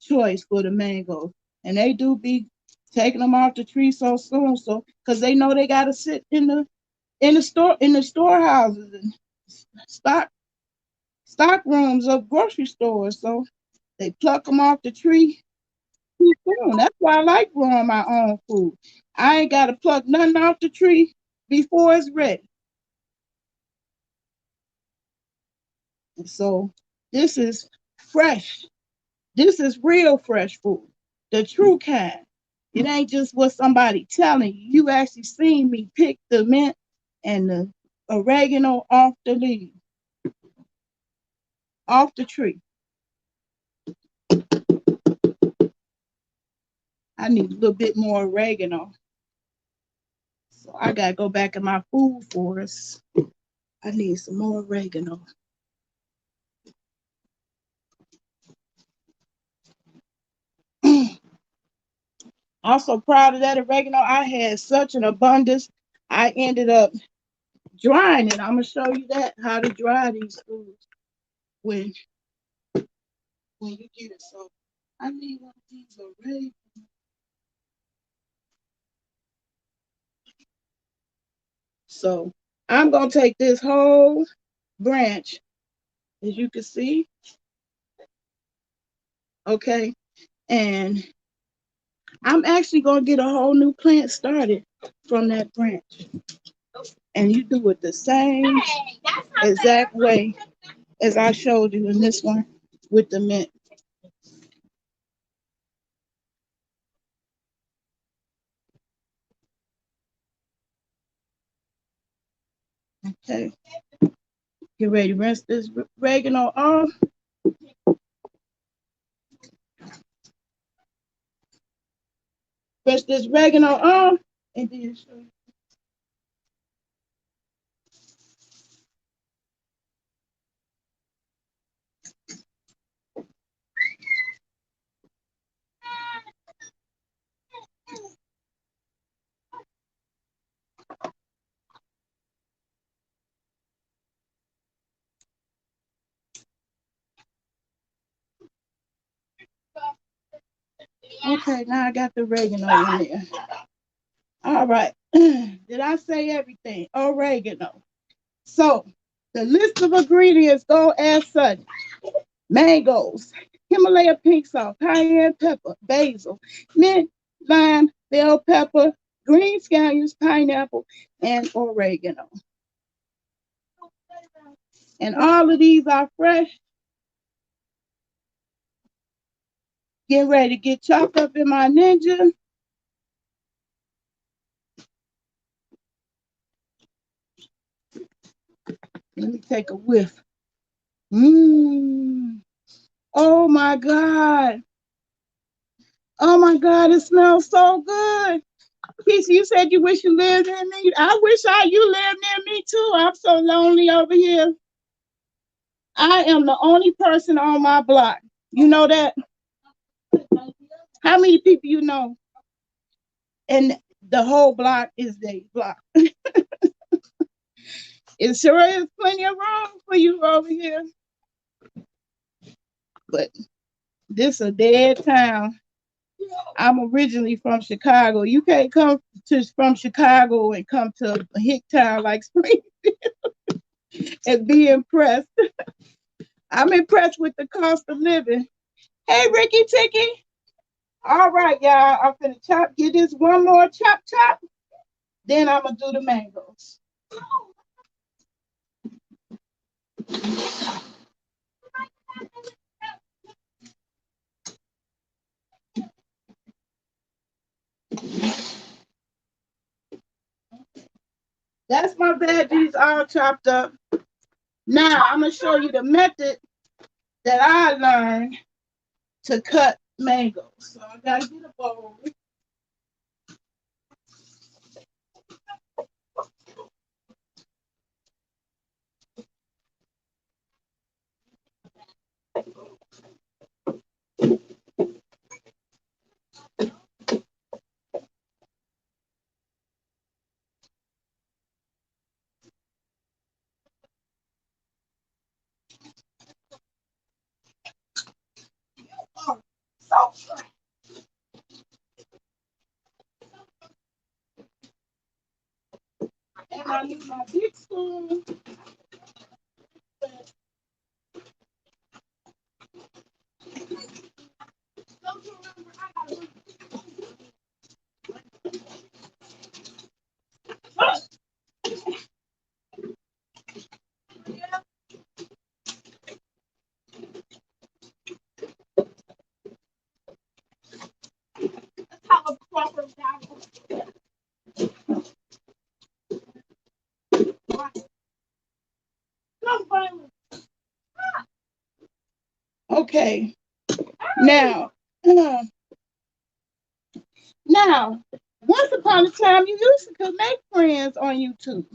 choice for the mangoes. And they do be taking them off the tree so soon, so because they know they gotta sit in the storehouses and stock rooms of grocery stores. So they pluck them off the tree too soon. That's why I like growing my own food. I ain't gotta pluck nothing off the tree before it's ready. And so this is fresh. This is real fresh food, the true kind. It ain't just what somebody telling you. You actually seen me pick the mint and the oregano off the leaf, off the tree. I need a little bit more oregano. So I gotta go back in my food forest. I need some more oregano. Also proud of that oregano. I had such an abundance. I ended up drying it. I'm gonna show you that how to dry these foods when you get it. So I need one of these oregano. So I'm gonna take this whole branch, as you can see, okay, and I'm actually gonna get a whole new plant started from that branch. And you do it the same exact way as I showed you in this one with the mint. Okay, get ready to rinse this oregano off. Rinse this oregano off, and then show you. Okay, now I got the oregano in there. All right. Did I say everything? Oregano. So the list of ingredients go as such: mangoes, Himalaya pink salt, cayenne pepper, basil, mint, lime, bell pepper, green scallions, pineapple, and oregano. And all of these are fresh. Get ready to get chopped up in my ninja. Let me take a whiff. Mmm. Oh my God. Oh my God, it smells so good. Keisha, you said you wish you lived near me. I wish you lived near me too. I'm so lonely over here. I am the only person on my block. You know that? How many people you know? And the whole block is their block. It sure is plenty of room for you over here. But this a dead town. I'm originally from Chicago. You can't come from Chicago and come to a hick town like Springfield and be impressed. I'm impressed with the cost of living. Hey, Ricky Ticky. All right, y'all. I'm finna get this one more chop. Then I'm gonna do the mangoes. That's my veggies all chopped up. Now I'm gonna show you the method that I learned to cut mangoes. So I gotta get a bowl. Oh, salsa. And I use my big spoon. Have a proper balance. Okay. Now, once upon a time, you used to make friends on YouTube.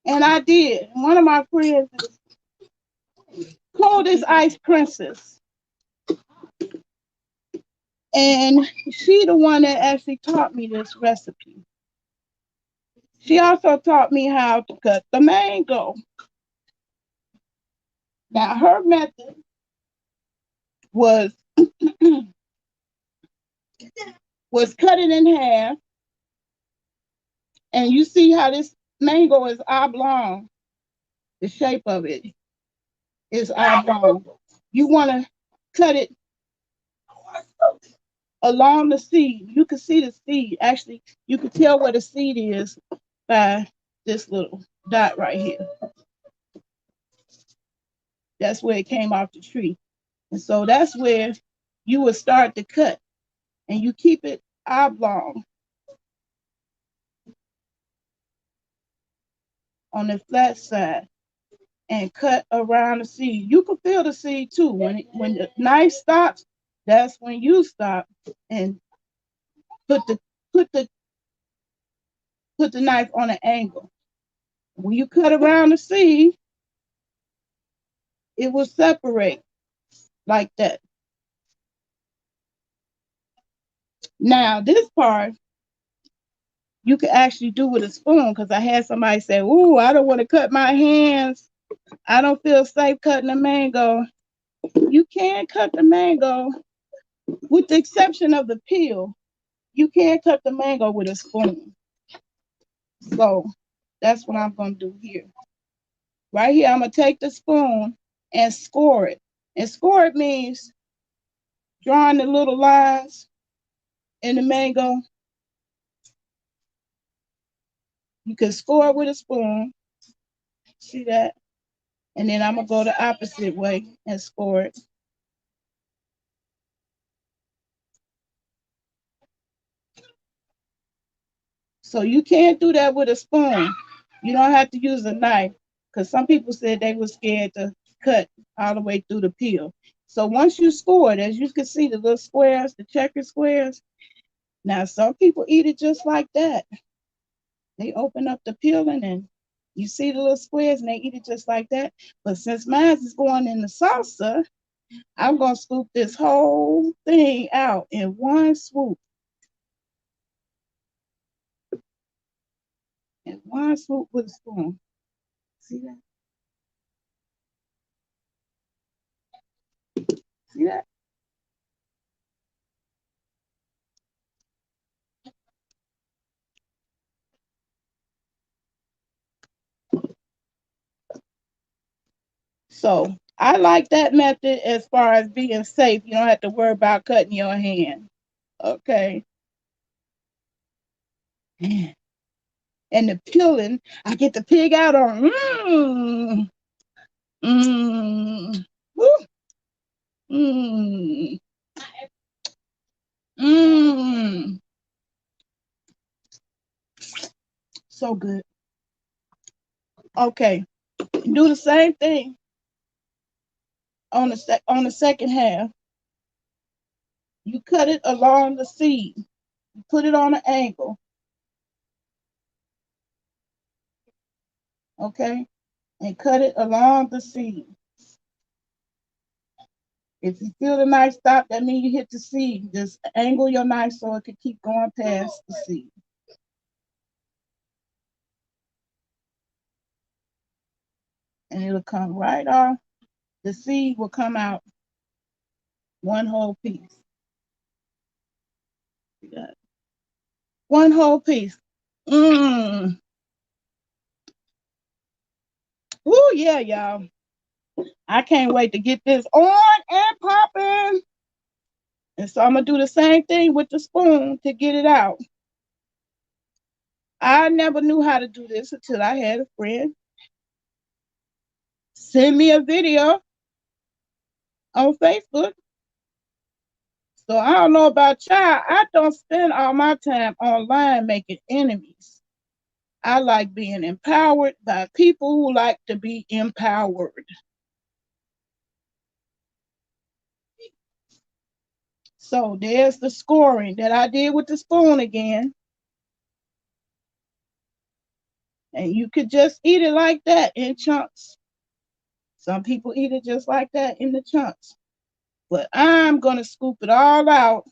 And I did. One of my friends is Coldest Ice Princess. And she the one that actually taught me this recipe. She also taught me how to cut the mango. Now, her method was cut it in half. And you see how this mango is oblong. The shape of it is oblong. You want to cut it along the seed. You can see the seed. Actually, you can tell where the seed is by this little dot right here. That's where it came off the tree. And so that's where you would start to cut. And you keep it oblong on the flat side and cut around the seed. You can feel the seed too. When the knife stops, that's when you stop and put the knife on an angle. When you cut around the seed, it will separate like that. Now, this part, you can actually do with a spoon because I had somebody say, ooh, I don't want to cut my hands. I don't feel safe cutting a mango. You can cut the mango with the exception of the peel. You can't cut the mango with a spoon. So that's what I'm going to do here. Right here, I'm going to take the spoon and score it. And score it means drawing the little lines in the mango. You can score it with a spoon. See that? And then I'm going to go the opposite way and score it. So you can't do that with a spoon. You don't have to use a knife because some people said they were scared to cut all the way through the peel. So once you score it, as you can see the little squares, the checker squares. Now some people eat it just like that. They open up the peeling and you see the little squares and they eat it just like that. But since mine is going in the salsa, I'm gonna scoop this whole thing out in one swoop. In one swoop with a spoon. See that? See that? So I like that method as far as being safe. You don't have to worry about cutting your hand. Okay. And the peeling, I get the pig out on. Mmm. Woo. Mmm. Mmm. So good. Okay. Do the same thing on the second half. You cut it along the seed. You put it on an angle. Okay. And cut it along the seed. If you feel the knife stop, that means you hit the seed. Just angle your knife so it can keep going past the seed. And it'll come right off. The seed will come out one whole piece. One whole piece. Mmm. Oh yeah, y'all. I can't wait to get this on and popping. And so I'm going to do the same thing with the spoon to get it out. I never knew how to do this until I had a friend send me a video on Facebook. So I don't know about y'all. I don't spend all my time online making enemies. I like being empowered by people who like to be empowered. So there's the scoring that I did with the spoon again. And you could just eat it like that in chunks. Some people eat it just like that in the chunks. But I'm going to scoop it all out.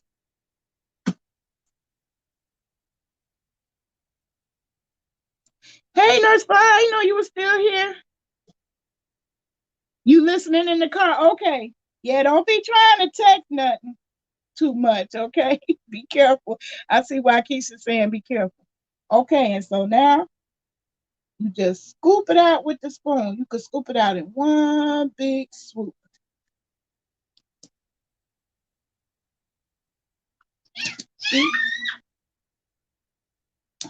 Hey, Nurse Fly, I know you were still here. You listening in the car? Okay. Yeah, don't be trying to text nothing too much, okay? Be careful. I see why Keisha's saying be careful. Okay, and so now you just scoop it out with the spoon. You could scoop it out in one big swoop. See?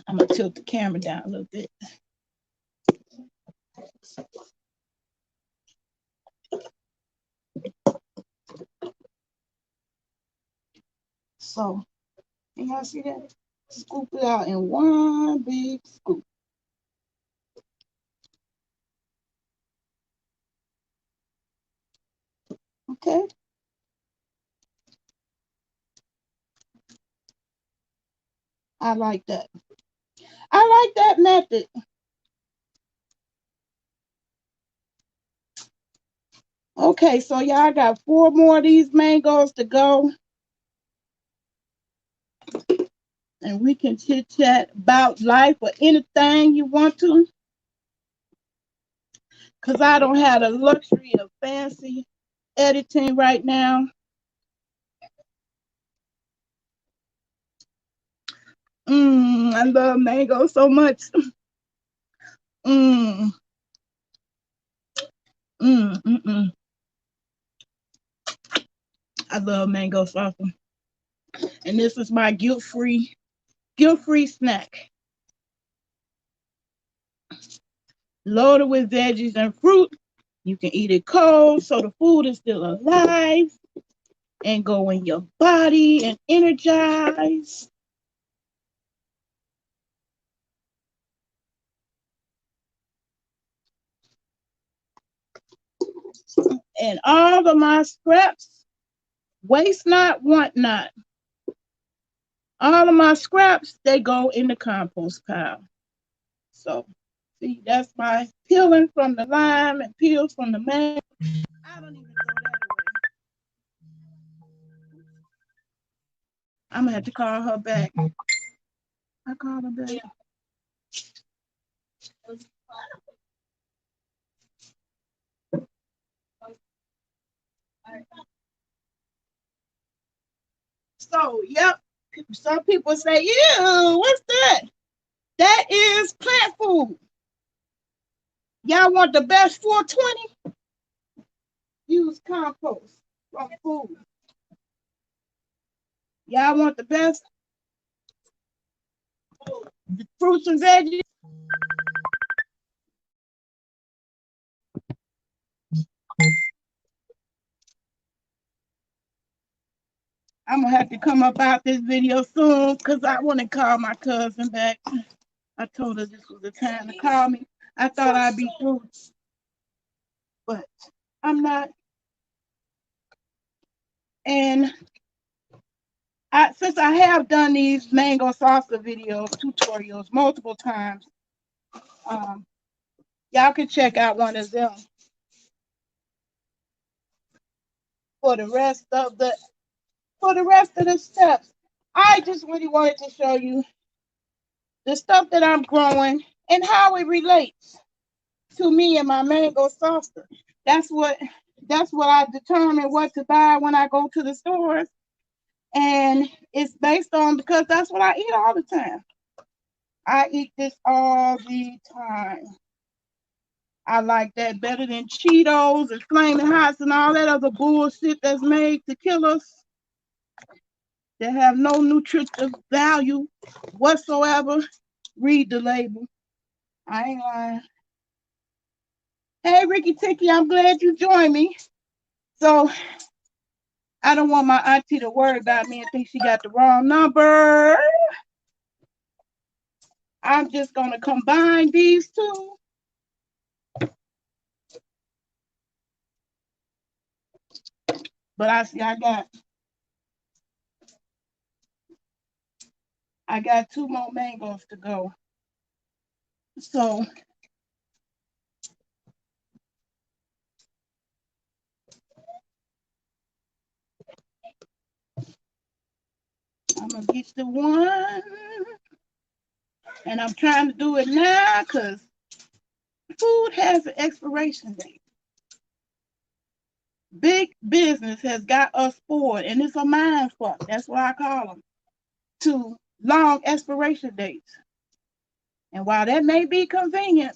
I'm going to tilt the camera down a little bit. So, can y'all see that? Scoop it out in one big scoop. Okay? I like that. I like that method. Okay, so y'all got 4 more of these mangoes to go. And we can chit chat about life or anything you want to. Because I don't have the luxury of fancy editing right now. I love mango so much. Mm, mm, mm, mm. I love mango salsa. And this is my guilt-free snack. Loaded with veggies and fruit. You can eat it cold so the food is still alive and go in your body and energize. And all of my scraps, waste not, want not. All of my scraps, they go in the compost pile. So, see, that's my peeling from the lime and peels from the mango. I don't even throw that away. I'm gonna have to call her back. I called her back. So, yep. Some people say, ew, what's that? That is plant food. Y'all want the best 420? Use compost from food. Y'all want the best fruits and veggies? I'm gonna have to come up out this video soon because I want to call my cousin back. I told her this was the time to call me. I thought I'd be through, but I'm not. And since I have done these mango salsa videos, tutorials multiple times, y'all can check out one of them for the rest of the steps. I just really wanted to show you the stuff that I'm growing and how it relates to me and my mango salsa. That's what I determine what to buy when I go to the stores. And it's based on, because that's what I eat all the time. I eat this all the time. I like that better than Cheetos and Flaming Hots and all that other bullshit that's made to kill us, that have no nutritive value whatsoever. Read the label. I ain't lying. Hey, Ricky Ticky, I'm glad you joined me. So I don't want my auntie to worry about me and think she got the wrong number. I'm just going to combine these two. But I see I got 2 more mangoes to go. So I'm going to get the one. And I'm trying to do it now because food has an expiration date. Big business has got us spoiled, and it's a mind fuck. That's what I call them. To long expiration dates. And while that may be convenient,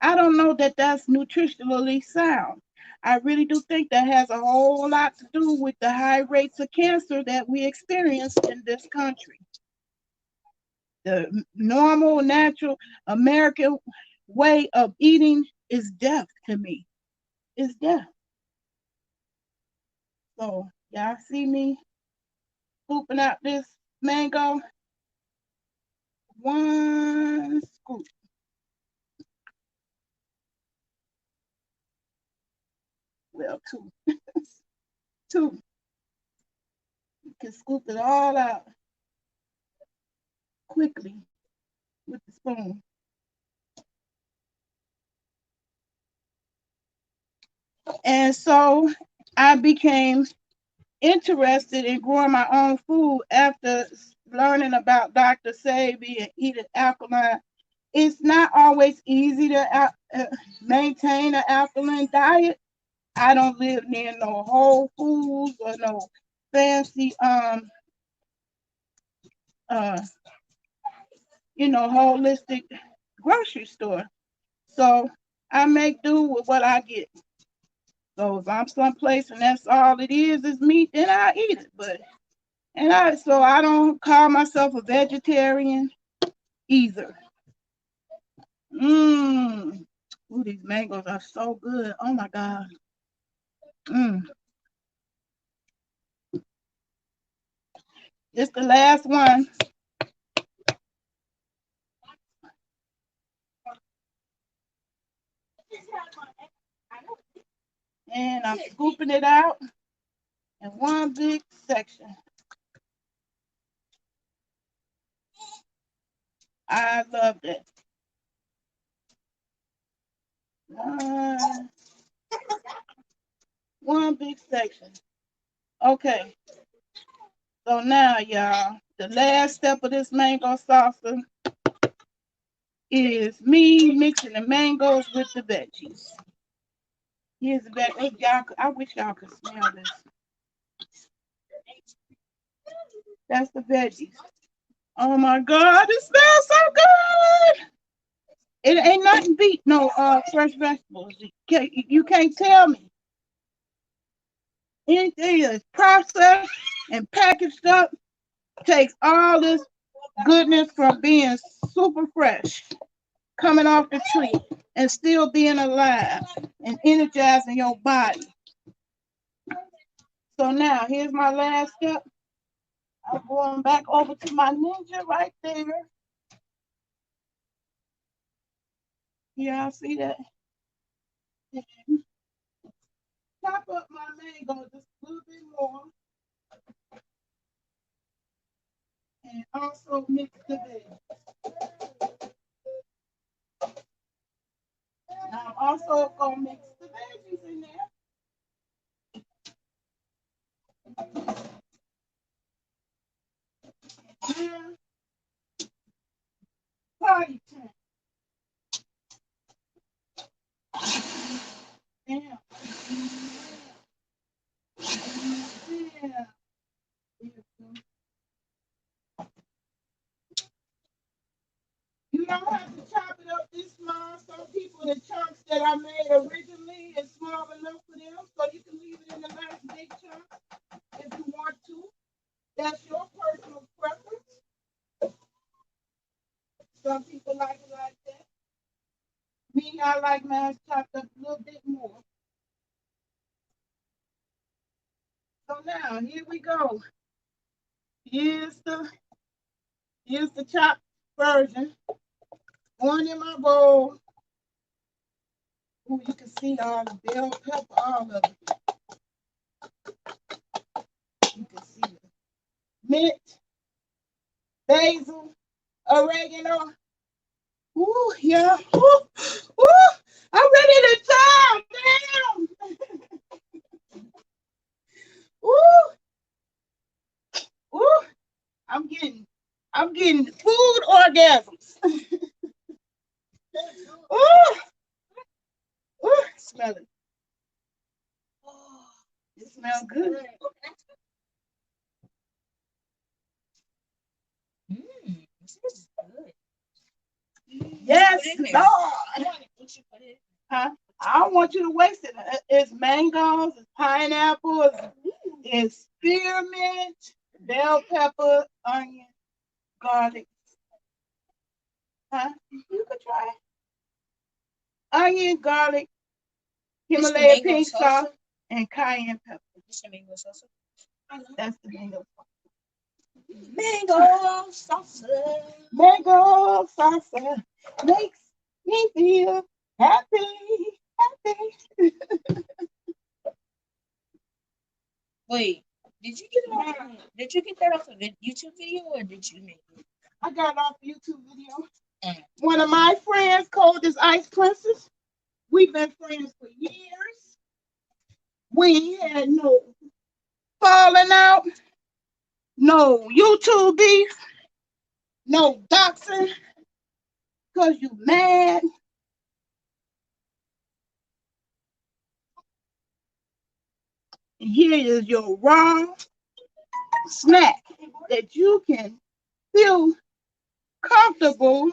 I don't know that that's nutritionally sound. I really do think that has a whole lot to do with the high rates of cancer that we experience in this country. The normal, natural American way of eating is death to me. It's death. So y'all see me scooping out this mango. 1 scoop. Well, 2. 2. You can scoop it all out quickly with the spoon. And so I became interested in growing my own food after learning about Dr. Sebi and eating alkaline. It's not always easy to maintain an alkaline diet. I don't live near no Whole Foods or no fancy holistic grocery store. So I make do with what I get. So if I'm someplace and that's all it is meat, then I eat it. So I don't call myself a vegetarian either. Ooh, these mangoes are so good. Oh my God. It's the last one. And I'm scooping it out in one big section. I love it. One big section. Okay. So now, y'all, the last step of this mango salsa is me mixing the mangoes with the veggies. Here's the veg. Hey, y'all, I wish y'all could smell this. That's the veggies. Oh my God, it smells so good. It ain't nothing beat no fresh vegetables. You can't tell me. Anything that's processed and packaged up takes all this goodness from being super fresh, coming off the tree, and still being alive and energizing your body. So now, here's my last step. I'm going back over to my ninja right there. Y'all see that? Chop up my mango just a little bit more. And also mix the veggies. Now I'm also gonna mix the veggies in there. Yeah. Party time. Yeah. Yeah. You don't have to chop it up this small. Some people, the chunks that I made originally is small enough for them, so you can leave it in a nice big chunk if you want to. That's your personal preference. Some people like it like that. Me, I like mine chopped up a little bit more. So now, here we go. Here's the chopped version. One in my bowl. Ooh, you can see all the bell pepper, all of it. You can see it. Mint, basil, oregano. Ooh, yeah. Ooh, ooh, I'm ready to chow down. Ooh, ooh, I'm getting food orgasms. Ooh, ooh, smell it. It smells good. This is good. Yes, Lord. Huh? I don't want you to waste it. It's mangoes, it's pineapples, it's spearmint, bell pepper, onion, garlic. Huh? You could try it. Onion, garlic, Himalaya pink sauce, and cayenne pepper. This is mango salsa. That's the mango. Mango salsa. Mango salsa makes me feel happy, happy. Wait, did you get it off? Did you get that off of a YouTube video or did you make it? I got it off YouTube video. One of my friends, Cold as Ice Princess, we've been friends for years. We had no falling out, no YouTube beef, no doxing, because you mad. And here is your raw snack that you can feel comfortable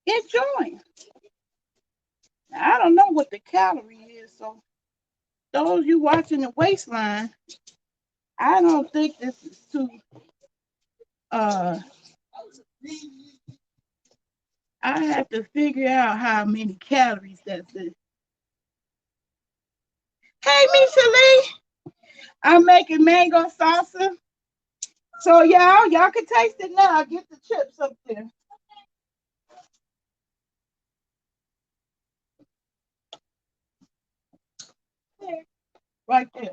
enjoying. Now, I don't know what the calorie is, so those you watching the waistline, I don't think this is too I have to figure out how many calories that's in. Hey, Misha Lee, I'm making mango salsa. So y'all can taste it now. Get the chips up there. like this.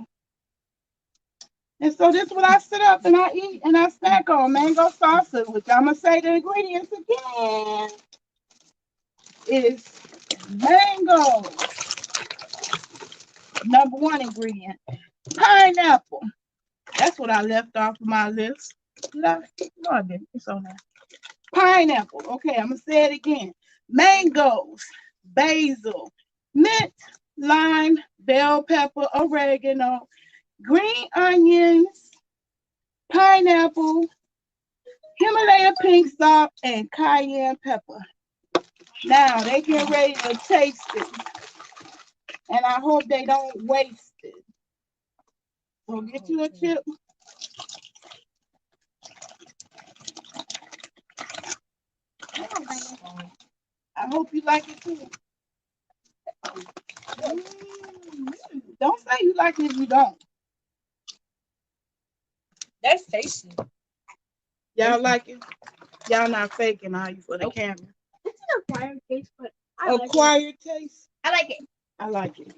And so this is what I sit up and I eat and I snack on, mango salsa, which I'm gonna say the ingredients again. Is mango. Number one ingredient. Pineapple. That's what I left off of my list. No, I didn't. It's on there. Pineapple. Okay, I'm gonna say it again. Mangoes, basil, mint, lime, bell pepper, oregano, green onions, pineapple, Himalaya pink salt, and cayenne pepper. Now they get ready to taste it, and I hope they don't waste it. So get you a chip. I hope you like it too. Don't say you like it if you don't. That's tasty. Y'all like it? Y'all not faking, are you, for the camera? It's an acquired taste, but I like it. Acquired taste. I like it. I like it.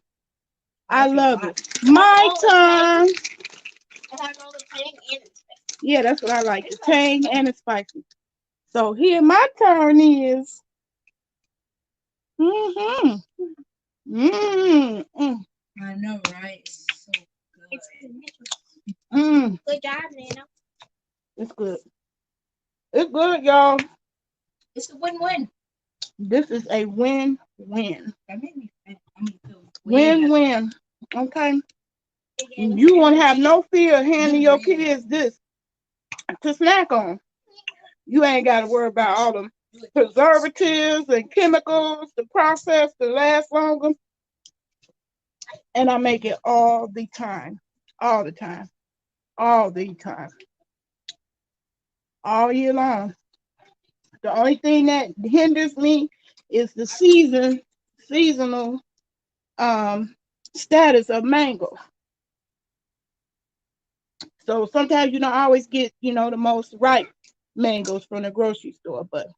I love it. My turn. It has all the tang and it's spicy. Yeah, that's what I like. The tang and the spicy. So here my turn is. I know, right? It's so good. It's delicious. Good job, Nana. It's good. It's good, y'all. It's a win-win. This is a win-win. That made me feel Win-win. Okay. You won't have no fear handing your kids this to snack on. You ain't got to worry about all them preservatives and chemicals to process to last longer. And I make it all the time. All the time. All the time. All year long. The only thing that hinders me is the seasonal status of mango. So sometimes you don't always get, the most ripe mangoes from the grocery store. But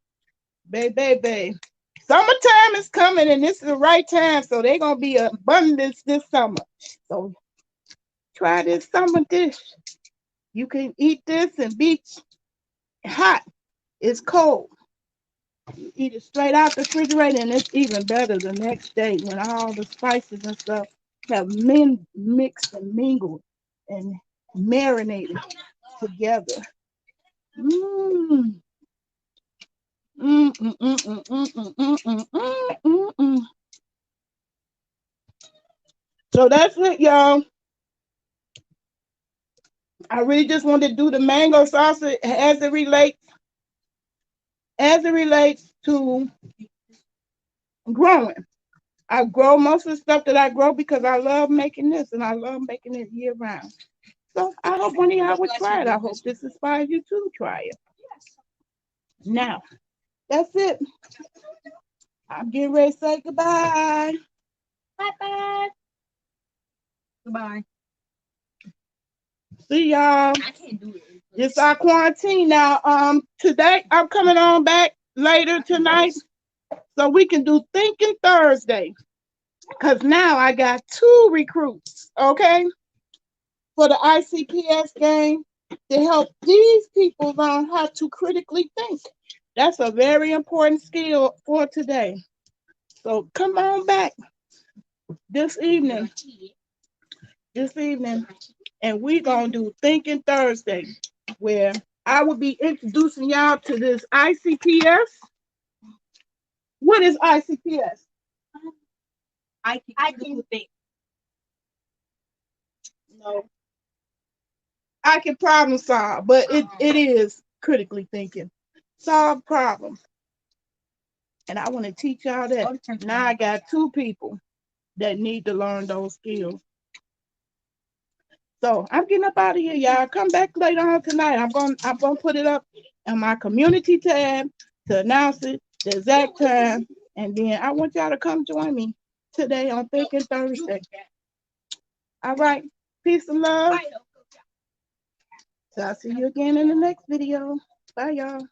baby, summertime is coming and this is the right time. So they're going to be abundance this summer. So try this summer dish. You can eat this and be hot. It's cold. You eat it straight out the refrigerator and it's even better the next day when all the spices and stuff have mixed and mingled and marinated together. So that's it, y'all. I really just wanted to do the mango salsa as it relates to growing. I grow most of the stuff that I grow because I love making this and I love making it year round. So I hope one of y'all would try it. I hope this inspires you to try it. Now, that's it. I'm getting ready to say goodbye. Bye-bye. Goodbye. See y'all. I can't do it. It's our quarantine now. Today I'm coming on back later tonight so we can do Thinking Thursday. Because now I got 2 recruits, okay, for the ICPS game to help these people learn how to critically think. That's a very important skill for today. So come on back this evening, and we're going to do Thinking Thursday, where I will be introducing y'all to this ICPS. What is ICPS? I can think. No. I can problem solve, but it is critically thinking. Solve problems. And I want to teach y'all that. Now I got 2 people that need to learn those skills. So I'm getting up out of here, y'all. Come back later on tonight. I'm gonna put it up on my community tab to announce it, the exact time, and then I want y'all to come join me today on Thinking Thursday. All right. Peace and love. So I'll see you again in the next video. Bye, y'all.